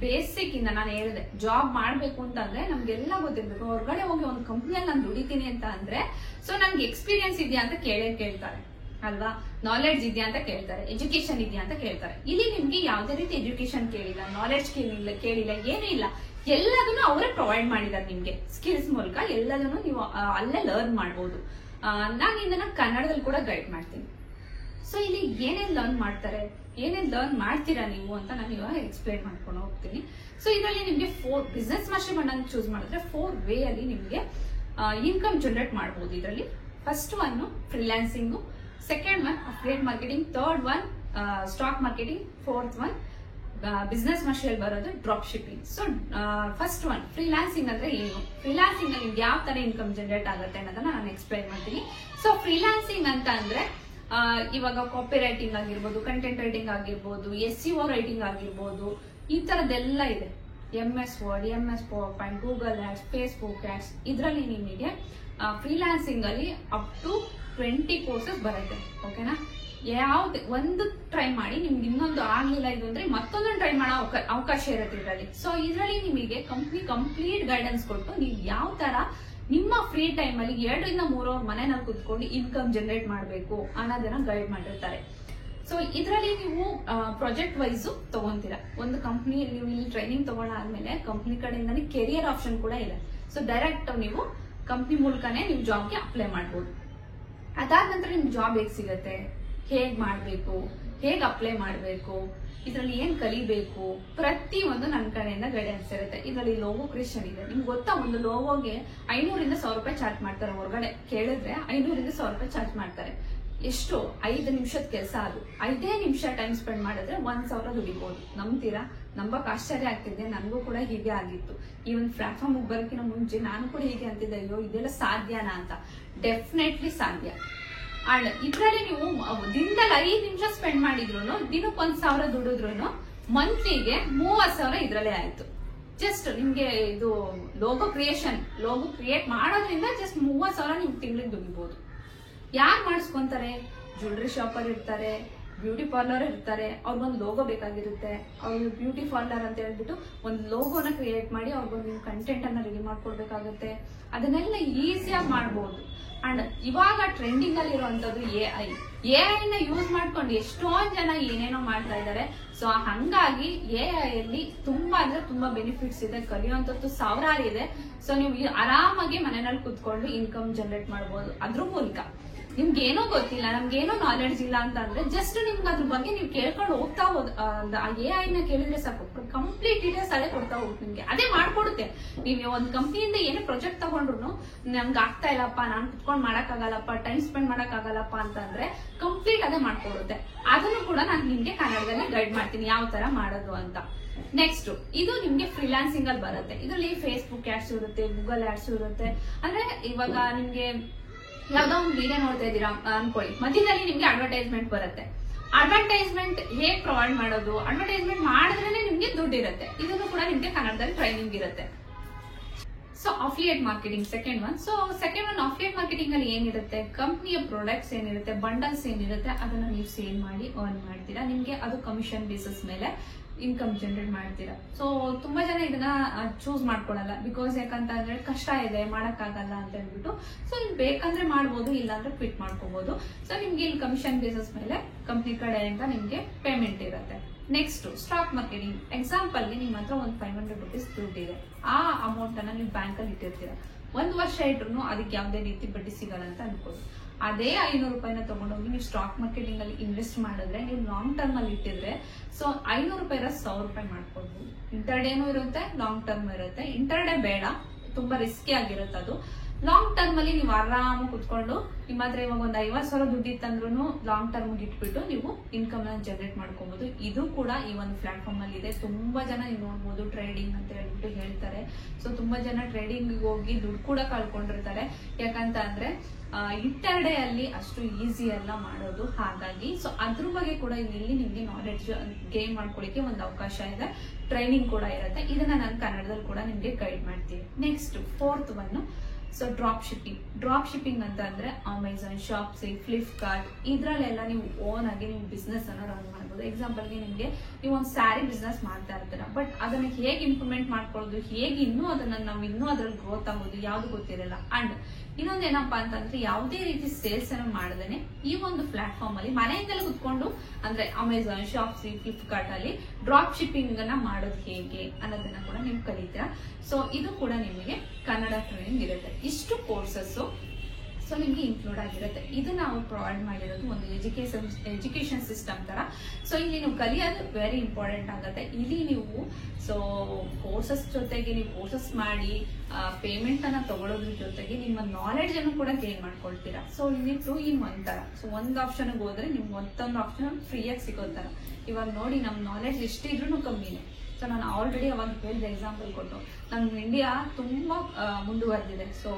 ಬೇಸಿಕ್ ಇಂದ ನಾನು ಹೇಳಿದೆ, ಜಾಬ್ ಮಾಡ್ಬೇಕು ಅಂತಂದ್ರೆ ನಮ್ಗೆಲ್ಲ ಗೊತ್ತಿರ್ಬೇಕು. ಹೊರಗಡೆ ಹೋಗಿ ಒಂದು ಕಂಪ್ನಿಯಲ್ಲಿ ನಾನು ದುಡಿತೀನಿ ಅಂತ ಅಂದ್ರೆ ಸೊ ನನ್ಗೆ ಎಕ್ಸ್ಪೀರಿಯನ್ಸ್ ಇದೆಯಾ ಅಂತ ಕೇಳ್ತಾರೆ ಅಲ್ವಾ, ನಾಲೆಡ್ಜ್ ಇದೆಯಾ ಅಂತ ಕೇಳ್ತಾರೆ, ಎಜುಕೇಶನ್ ಇದೆಯಾ ಅಂತ ಕೇಳ್ತಾರೆ. ಇಲ್ಲಿ ನಿಮ್ಗೆ ಯಾವ್ದೇ ರೀತಿ ಎಜುಕೇಶನ್ ಕೇಳಿಲ್ಲ, ನಾಲೆಡ್ಜ್ ಕೇಳಿಲ್ಲ, ಏನೂ ಇಲ್ಲ. ಎಲ್ಲದನ್ನು ಅವರೇ ಪ್ರೊವೈಡ್ ಮಾಡಿದ್ದಾರೆ ನಿಮ್ಗೆ ಸ್ಕಿಲ್ಸ್ ಮೂಲಕ. ಎಲ್ಲದನ್ನು ನೀವು ಅಲ್ಲೇ ಲರ್ನ್ ಮಾಡಬಹುದು. ನಾನು ಇದನ್ನ ಕನ್ನಡದಲ್ಲಿ ಕೂಡ ಗೈಡ್ ಮಾಡ್ತೀನಿ. ಸೊ ಇಲ್ಲಿ ಏನೇನ್ ಲರ್ನ್ ಮಾಡ್ತಾರೆ, ಏನೇನ್ ಲರ್ನ್ ಮಾಡ್ತೀರಾ ನೀವು ಅಂತ ನಾನು ಇವಾಗ ಎಕ್ಸ್ಪ್ಲೈನ್ ಮಾಡ್ಕೊಂಡು ಹೋಗ್ತೀನಿ. ಸೊ ಇದರಲ್ಲಿ ನಿಮ್ಗೆ 4 ಬಿಸ್ನೆಸ್ ಮಾಸ್ಟರ್ ಬಂಡಲ್ ಚೂಸ್ ಮಾಡಿದ್ರೆ 4 ವೇ ಅಲ್ಲಿ ನಿಮ್ಗೆ ಇನ್ಕಮ್ ಜನರೇಟ್ ಮಾಡಬಹುದು. ಇದರಲ್ಲಿ first one freelancing, second one affiliate marketing, third one stock marketing, fourth one business master ಬರೋದು drop shipping. So first one freelancing ಅಂದ್ರೆ ಏನು, ಫ್ರೀಲಾನ್ಸಿಂಗ್ ಅಲ್ಲಿ ನಿಮ್ಗೆ ಯಾವ ತರ ಇನ್ಕಮ್ ಜನರೇಟ್ ಆಗುತ್ತೆ ಅನ್ನೋದನ್ನ ನಾನು ಎಕ್ಸ್ಪ್ಲೈನ್ ಮಾಡ್ತೀನಿ. ಸೊ ಫ್ರೀಲಾನ್ಸಿಂಗ್ ಅಂತ ಅಂದ್ರೆ ಇವಾಗ ಕಾಪಿ ರೈಟಿಂಗ್ ಆಗಿರ್ಬೋದು, ಕಂಟೆಂಟ್ ರೈಟಿಂಗ್ ಆಗಿರ್ಬೋದು, SEO ರೈಟಿಂಗ್ ಆಗಿರ್ಬೋದು, ಈ ತರದೆಲ್ಲ ಇದೆ. MS word, MS PowerPoint, Google ads, Facebook ads, ಇದರಲ್ಲಿ ನಿಮಗೆ ಫ್ರೀಲಾನ್ಸಿಂಗ್ ಅಲ್ಲಿ ಅಪ್ ಟು 20 ಕೋರ್ಸಸ್ ಬರುತ್ತೆ. ಓಕೆನಾ? ಯಾವ್ದು ಒಂದು ಟ್ರೈ ಮಾಡಿ, ನಿಮ್ಗೆ ಇನ್ನೊಂದು ಆಗ್ಲಿಲ್ಲ ಇದು ಅಂದ್ರೆ ಮತ್ತೊಂದನ್ನು ಟ್ರೈ ಮಾಡೋ ಅವಕಾಶ ಇರುತ್ತೆ ಇದರಲ್ಲಿ. ಸೊ ಇದರಲ್ಲಿ ನಿಮಗೆ ಕಂಪ್ನಿ ಕಂಪ್ಲೀಟ್ ಗೈಡೆನ್ಸ್ ಕೊಟ್ಟು ನೀವು ಯಾವ ತರ ನಿಮ್ಮ ಫ್ರೀ ಟೈಮ್ ಅಲ್ಲಿ 2 ರಿಂದ 3 ಅವರ್ ಮನೆಯಲ್ಲಿ ಕುತ್ಕೊಂಡು ಇನ್ಕಮ್ ಜನರೇಟ್ ಮಾಡಬೇಕು ಅನ್ನೋದನ್ನ ಗೈಡ್ ಮಾಡಿರ್ತಾರೆ. ಸೊ ಇದರಲ್ಲಿ ನೀವು ಪ್ರಾಜೆಕ್ಟ್ ವೈಸ್ ತಗೊಂತೀರಾ. ಒಂದು ಕಂಪ್ನಿ ನೀವು ಇಲ್ಲಿ ಟ್ರೈನಿಂಗ್ ತಗೊಂಡಾದ್ಮೇಲೆ ಕಂಪ್ನಿ ಕಡೆಯಿಂದ ಕೆರಿಯರ್ ಆಪ್ಷನ್ ಕೂಡ ಇದೆ. ಸೊ ಡೈರೆಕ್ಟ್ ನೀವು ಕಂಪ್ನಿ ಮೂಲಕನೇ ನೀವು ಜಾಬ್ಗೆ ಅಪ್ಲೈ ಮಾಡಬಹುದು. ಅದಾದ ನಂತರ ನಿಮ್ಗೆ ಜಾಬ್ ಹೇಗ್ ಸಿಗತ್ತೆ, ಹೇಗ್ ಮಾಡ್ಬೇಕು, ಹೇಗ್ ಅಪ್ಲೈ ಮಾಡ್ಬೇಕು, ಇದ್ರಲ್ಲಿ ಏನ್ ಕಲಿಬೇಕು, ಪ್ರತಿ ಒಂದು ನನ್ನ ಕಡೆಯಿಂದ ಗೈಡೆನ್ಸ್ ಇರುತ್ತೆ. ಇದರಲ್ಲಿ ಲೋಗೋ ಕ್ರಿಯೇಷನ್ ಇದೆ. ನಿಮ್ಗೆ ಗೊತ್ತಾ, ಒಂದು ಲೋಗೋಗೆ 500 ರಿಂದ 1000 ರೂಪಾಯಿ ಚಾರ್ಜ್ ಮಾಡ್ತಾರೆ. ಹೊರಗಡೆ ಕೇಳಿದ್ರೆ 500 ರಿಂದ 1000 ರೂಪಾಯಿ ಚಾರ್ಜ್ ಮಾಡ್ತಾರೆ. ಎಷ್ಟು 5 ನಿಮಿಷದ ಕೆಲಸ, ಅದು 5 ನಿಮಿಷ ಟೈಮ್ ಸ್ಪೆಂಡ್ ಮಾಡಿದ್ರೆ 1000 ದುಡಿಬಹುದು. ನಂಬ್ತೀರಾ? ನಂಬಕ್ ಆಶ್ಚರ್ಯ ಆಗ್ತಿದೆ. ನನಗೂ ಕೂಡ ಹೀಗೆ ಆಗಿತ್ತು. ಈ ಒಂದು ಪ್ಲಾಟ್ಫಾರ್ಮ್ ಬರೋಕ್ಕಿಂತ ಮುಂಚೆ ನಾನು ಕೂಡ ಹೀಗೆ ಅಂತಿದ್ದೆ, ಅಯ್ಯೋ ಇದೆಲ್ಲ ಸಾಧ್ಯನಾ ಅಂತ. ಡೆಫಿನೆಟ್ಲಿ ಸಾಧ್ಯ. ಅಂಡ್ ಇದ್ರಲ್ಲಿ ನೀವು ದಿನದಲ್ಲಿ 5 ನಿಮಿಷ ಸ್ಪೆಂಡ್ ಮಾಡಿದ್ರು, ದಿನಕ್ಕೆ 1000 ದುಡಿದ್ರು, ಮಂತ್ಲಿಗೆ 30,000 ಇದ್ರಲ್ಲೇ ಆಯ್ತು. ಜಸ್ಟ್ ನಿಮ್ಗೆ ಇದು ಲೋಗೋ ಕ್ರಿಯೇಟ್ ಮಾಡೋದ್ರಿಂದ ಜಸ್ಟ್ 30,000 ನಿಮ್ಗೆ ತಿಂಗಳಿಗೆ ದುಡಿಬಹುದು. ಯಾರು ಮಾಡಿಸ್ಕೊಂತಾರೆ? ಜ್ಯುವೆಲರಿ ಶಾಪರ್ ಇರ್ತಾರೆ, ಬ್ಯೂಟಿ ಪಾರ್ಲರ್ ಇರ್ತಾರೆ, ಅವ್ರಿಗೊಂದು ಲೋಗೋ ಬೇಕಾಗಿರುತ್ತೆ. ಅವ್ರಿಗೆ ಬ್ಯೂಟಿ ಪಾರ್ಲರ್ ಅಂತ ಹೇಳ್ಬಿಟ್ಟು ಒಂದು ಲೋಗೋನ ಕ್ರಿಯೇಟ್ ಮಾಡಿ ಅವ್ರಿಗೊಂದು ನೀವು ಕಂಟೆಂಟ್ ಅನ್ನ ರೆಡಿ ಮಾಡ್ಕೊಡ್ಬೇಕಾಗುತ್ತೆ. ಅದನ್ನೆಲ್ಲ ಈಸಿಯಾಗಿ ಮಾಡಬಹುದು. ಅಂಡ್ ಇವಾಗ ಟ್ರೆಂಡಿಂಗ್ ಅಲ್ಲಿ ಇರುವಂತದ್ದು ಎಐ ನ ಯೂಸ್ ಮಾಡ್ಕೊಂಡು ಎಷ್ಟೊಂದ್ ಜನ ಏನೇನೋ ಮಾಡ್ತಾ ಇದ್ದಾರೆ. ಸೊ ಹಂಗಾಗಿ ಎಐ ಅಲ್ಲಿ ತುಂಬಾ ಅಂದ್ರೆ ತುಂಬಾ ಬೆನಿಫಿಟ್ಸ್ ಇದೆ. ಕಲಿಯುವಂತದ್ದು ಸಾವಿರಾರು ಇದೆ. ಸೊ ನೀವು ಆರಾಮಾಗಿ ಮನೆಯಲ್ಲಿ ಕುತ್ಕೊಂಡು ಇನ್ಕಮ್ ಜನರೇಟ್ ಮಾಡಬಹುದು ಅದ್ರ ಮೂಲಕ. ನಿಮ್ಗೆ ಏನೋ ಗೊತ್ತಿಲ್ಲ, ನಮ್ಗೇನೋ ನಾಲೆಡ್ಜ್ ಇಲ್ಲ ಅಂತ ಅಂದ್ರೆ ಜಸ್ಟ್ ನಿಮ್ಗೆ ಅದ್ರ ಬಗ್ಗೆ ನೀವು ಕೇಳ್ಕೊಂಡು ಹೋಗ್ತಾ ಎಐ ನ ಕೇಳಿದ್ರೆ ಸಾಕು, ಕಂಪ್ಲೀಟ್ ಡೀಟೇಲ್ಸ್ ಅದೇ ಕೊಡ್ತಾ ಹೋಗುತ್ತೆ. ನಿಮ್ಗೆ ಅದೇ ಮಾಡ್ಕೊಡುತ್ತೆ. ನೀವು ಒಂದು ಕಂಪ್ನಿಯಿಂದ ಏನೇ ಪ್ರಾಜೆಕ್ಟ್ ತಗೊಂಡ್ರು ನಮ್ಗೆ ಆಗ್ತಾ ಇಲ್ಲಪ್ಪ, ನಾನು ಕುತ್ಕೊಂಡು ಮಾಡಕ್ಕಾಗಲ್ಲಪ್ಪ, ಟೈಮ್ ಸ್ಪೆಂಡ್ ಮಾಡಕ್ಕಾಗಲ್ಲಪ್ಪ ಅಂತಂದ್ರೆ ಕಂಪ್ಲೀಟ್ ಅದೇ ಮಾಡ್ಕೊಡುತ್ತೆ. ಅದನ್ನು ಕೂಡ ನಾನು ನಿಮ್ಗೆ ಕನ್ನಡದಲ್ಲಿ ಗೈಡ್ ಮಾಡ್ತೀನಿ ಯಾವ ತರ ಮಾಡೋದು ಅಂತ. ನೆಕ್ಸ್ಟ್ ಇದು ನಿಮ್ಗೆ ಫ್ರೀಲಾನ್ಸಿಂಗ್ ಅಲ್ಲಿ ಬರುತ್ತೆ. ಇದರಲ್ಲಿ ಫೇಸ್ಬುಕ್ ಆಡ್ಸ್ ಇರುತ್ತೆ, ಗೂಗಲ್ ಆಡ್ಸ್ ಇರುತ್ತೆ. ಅಂದ್ರೆ ಇವಾಗ ನಿಮ್ಗೆ ಯಾವ್ದೋ ಒಂದು ವಿಡಿಯೋ ನೋಡ್ತಾ ಇದ್ದೀರಾ ಅನ್ಕೊಳ್ಳಿ, ಮಧ್ಯದಲ್ಲಿ ನಿಮ್ಗೆ ಅಡ್ವರ್ಟೈಸ್ಮೆಂಟ್ ಬರುತ್ತೆ. ಅಡ್ವರ್ಟೈಸ್ಮೆಂಟ್ ಹೇಗ್ ಪ್ರೊವೈಡ್ ಮಾಡೋದು, ಅಡ್ವರ್ಟೈಸ್ಮೆಂಟ್ ಮಾಡಿದ್ರೆ ನಿಮ್ಗೆ ದುಡ್ಡು ಇರುತ್ತೆ. ಇದನ್ನು ಕೂಡ ನಿಮ್ಗೆ ಕನ್ನಡದಲ್ಲಿ ಟ್ರೈನಿಂಗ್ ಇರುತ್ತೆ. So affiliate marketing second one. So second one affiliate marketing ಅಲ್ಲಿ ಏನಿರುತ್ತೆ, ಕಂಪ್ನಿಯ ಪ್ರಾಡಕ್ಟ್ಸ್ ಏನಿರುತ್ತೆ, ಬಂಡಲ್ಸ್ ಏನಿರುತ್ತೆ, ಅದನ್ನ ನೀವು ಸೇಲ್ ಮಾಡಿ ಅರ್ನ್ ಮಾಡ್ತೀರಾ. ನಿಮ್ಗೆ ಅದು ಕಮಿಷನ್ ಬೇಸಿಸ್ ಮೇಲೆ ಇನ್ಕಮ್ ಜನರೇಟ್ ಮಾಡ್ತೀರಾ. ಸೊ ತುಂಬಾ ಜನ ಇದನ್ನ ಚೂಸ್ ಮಾಡ್ಕೊಳಲ್ಲ. ಬಿಕಾಸ್ ಯಾಕಂತಂದ್ರೆ ಕಷ್ಟ ಇದೆ, ಮಾಡಕ್ಕಾಗಲ್ಲ ಅಂತ ಹೇಳ್ಬಿಟ್ಟು. ಸೊ ಇಲ್ಲಿ ಬೇಕಂದ್ರೆ ಮಾಡ್ಬೋದು, ಇಲ್ಲಾಂದ್ರೆ ಕ್ವಿಟ್ ಮಾಡ್ಕೋಬಹುದು. ಸೊ ನಿಮ್ಗೆ ಇಲ್ಲಿ ಕಮಿಷನ್ ಬೇಸಿಸ್ ಮೇಲೆ ಕಂಪ್ನಿ ಕಡೆಯಿಂದ ನಿಮ್ಗೆ ಪೇಮೆಂಟ್ ಇರುತ್ತೆ. Next stock marketing. ಎಕ್ಸಾಂಪಲ್ ಗೆ ನಿಮ್ಮ ಹತ್ರ ಒಂದು 500 ರೂಪೀಸ್ ದುಡ್ಡು ಇದೆ. ಆ ಅಮೌಂಟ್ ಅನ್ನ ನೀವು ಬ್ಯಾಂಕ್ ಅಲ್ಲಿ ಇಟ್ಟಿರ್ತೀರಾ. 1 ವರ್ಷ ಇಟ್ರು ಅದಕ್ಕೆ ಯಾವುದೇ ರೀತಿ ಬಡ್ಡಿ ಸಿಗಲ್ಲ ಅಂತ ಅನ್ಕೋದು. ಅದೇ 500 ರೂಪಾಯಿನ ತಗೊಂಡೋಗಿ ನೀವು ಸ್ಟಾಕ್ ಮಾರ್ಕೆಟಿಂಗ್ ಅಲ್ಲಿ ಇನ್ವೆಸ್ಟ್ ಮಾಡಿದ್ರೆ, ನೀವು ಲಾಂಗ್ ಟರ್ಮ್ ಅಲ್ಲಿ ಇಟ್ಟಿದ್ರೆ, ಸೊ 500 ರೂಪಾಯಿ 1000 ರೂಪಾಯಿ ಮಾಡ್ಕೊಡ್ಬೋದು. ಇಂಟರ್ಡೇನೂ ಇರುತ್ತೆ, ಲಾಂಗ್ ಟರ್ಮ್ ಇರುತ್ತೆ. ಇಂಟರ್ಡೇ ಬೇಡ, ತುಂಬಾ ರಿಸ್ಕಿ ಆಗಿರುತ್ತೆ ಅದು. ಲಾಂಗ್ ಟರ್ಮ್ ಅಲ್ಲಿ ನೀವು ಆರಾಮ ಕುತ್ಕೊಂಡು ನಿಮ್ಮ ಹತ್ರ ಇವಾಗ ಒಂದು 50,000 ದುಡ್ಡು ಇತ್ತಂದ್ರೂ ಲಾಂಗ್ ಟರ್ಮ್ ಇಟ್ಬಿಟ್ಟು ನೀವು ಇನ್ಕಮ್ ನ ಜನರೇಟ್ ಮಾಡ್ಕೋಬಹುದು. ಇದು ಕೂಡ ಈ ಒಂದು ಪ್ಲಾಟ್ಫಾರ್ಮ್ ಅಲ್ಲಿ ಇದೆ. ತುಂಬಾ ಜನ ನೀವು ನೋಡ್ಬೋದು ಟ್ರೇಡಿಂಗ್ ಅಂತ ಹೇಳ್ಬಿಟ್ಟು ಹೇಳ್ತಾರೆ. ಸೊ ತುಂಬಾ ಜನ ಟ್ರೇಡಿಂಗ್ ಹೋಗಿ ದುಡ್ಡು ಕೂಡ ಕಳ್ಕೊಂಡಿರ್ತಾರೆ. ಯಾಕಂತ ಅಂದ್ರೆ ಇಂಟರ್ಡೇ ಅಲ್ಲಿ ಅಷ್ಟು ಈಸಿ ಅಲ್ಲ ಮಾಡೋದು. ಹಾಗಾಗಿ ಸೊ ಅದ್ರ ಬಗ್ಗೆ ಕೂಡ ಇಲ್ಲಿ ನಿಮ್ಗೆ ನಾಲೆಡ್ಜ್ ಗೇನ್ ಮಾಡ್ಕೊಳ್ಳಿಕ್ಕೆ ಒಂದು ಅವಕಾಶ ಇದೆ. ಟ್ರೈನಿಂಗ್ ಕೂಡ ಇರುತ್ತೆ. ಇದನ್ನ ನಾನು ಕನ್ನಡದಲ್ಲಿ ಕೂಡ ನಿಮ್ಗೆ ಗೈಡ್ ಮಾಡ್ತೀನಿ. Next fourth one, so drop shipping ಅಂತ ಅಂದ್ರೆ ಅಮೆಝಾನ್, ಶಾಪ್ಸಿ, ಫ್ಲಿಪ್ಕಾರ್ಟ್ ಇದ್ರಲ್ಲೆಲ್ಲ ನೀವು ಓನ್ ಆಗಿ ನೀವು ಬಿಸ್ನೆಸ್ ಅನ್ನ ರನ್ ಮಾಡಬಹುದು. ಎಕ್ಸಾಂಪಲ್ಗೆ ನಿಮ್ಗೆ ನೀವು ಒಂದು ಸ್ಯಾರಿ ಬಿಸ್ನೆಸ್ ಮಾಡ್ತಾ ಇರ್ತೀರಾ, ಬಟ್ ಅದನ್ನ ಹೇಗೆ ಇಂಪ್ಲಿಮೆಂಟ್ ಮಾಡ್ಕೊಳ್ಳೋದು, ಹೇಗೆ ಇನ್ನೂ ಅದನ್ನ ನಾವು ಇನ್ನೂ ಅದ್ರಲ್ಲಿ ಗ್ರೋತ್ ಆಗೋದು ಯಾವ್ದು ಗೊತ್ತಿರಲ್ಲ. ಅಂಡ್ ಇನ್ನೊಂದೇನಪ್ಪಾ ಅಂತಂದ್ರೆ ಯಾವುದೇ ರೀತಿ ಸೇಲ್ಸ್ ಅನ್ನು ಮಾಡದೇನೆ ಈ ಒಂದು ಪ್ಲಾಟ್ಫಾರ್ಮ್ ಅಲ್ಲಿ ಮನೆಯಿಂದಲೇ ಕುತ್ಕೊಂಡು, ಅಂದ್ರೆ ಅಮೆಝಾನ್, ಶಾಪ್ಸಿ, ಫ್ಲಿಪ್ಕಾರ್ಟ್ ಅಲ್ಲಿ ಡ್ರಾಪ್ ಶಿಪ್ಪಿಂಗ್ ಅನ್ನ ಮಾಡೋದು ಹೇಗೆ ಅನ್ನೋದನ್ನ ಕೂಡ ನೀವು ಕಲಿತೀರಾ. ಸೊ ಇದು ಕೂಡ ನಿಮಗೆ ಕನ್ನಡ ಟ್ರೈನಿಂಗ್ ಇರುತ್ತೆ. ಇಷ್ಟು ಕೋರ್ಸಸ್ ಸೊ ನಿಮ್ಗೆ ಇನ್ಕ್ಲೂಡ್ ಆಗಿರುತ್ತೆ. ಇದು ನಾವು ಪ್ರೊವೈಡ್ ಮಾಡಿರೋದು ಒಂದು ಎಜುಕೇಶನ್ ಸಿಸ್ಟಮ್ ತರ. ಸೊ ಇಲ್ಲಿ ನೀವು ಕಲಿಯೋದು ವೆರಿ ಇಂಪಾರ್ಟೆಂಟ್ ಆಗುತ್ತೆ. ಇಲ್ಲಿ ನೀವು ಸೊ ಕೋರ್ಸಸ್ ಜೊತೆಗೆ ನೀವು ಕೋರ್ಸಸ್ ಮಾಡಿ ಪೇಮೆಂಟ್ ಅನ್ನ ತಗೊಳ್ಳೋದ್ರ ಜೊತೆಗೆ ನಿಮ್ಮ ನಾಲೆಡ್ಜ್ ಅನ್ನು ಕೂಡ ಗೇನ್ ಮಾಡ್ಕೊಳ್ತೀರಾ. ಸೊ ಇಲ್ಲಿ 2 in 1 ತರ. ಸೊ ಒಂದು ಆಪ್ಷನ್ ಹೋದ್ರೆ ನಿಮ್ಗೆ ಮತ್ತೊಂದು ಆಪ್ಷನ್ ಫ್ರೀಯಾಗಿ ಸಿಗೋ ತರ. ಇವಾಗ ನೋಡಿ, ನಮ್ ನಾಲೆಡ್ಜ್ ಎಷ್ಟಿದ್ರು ಕಮ್ಮಿನೇ. ಸೊ ನಾನು ಆಲ್ರೆಡಿ ಅವಾಗ ಹೇಳಿದೆ ಎಕ್ಸಾಂಪಲ್ ಕೊಟ್ಟು, ನಮ್ಮ ಇಂಡಿಯಾ ತುಂಬಾ ಮುಂದುವರೆದಿದೆ. ಸೊ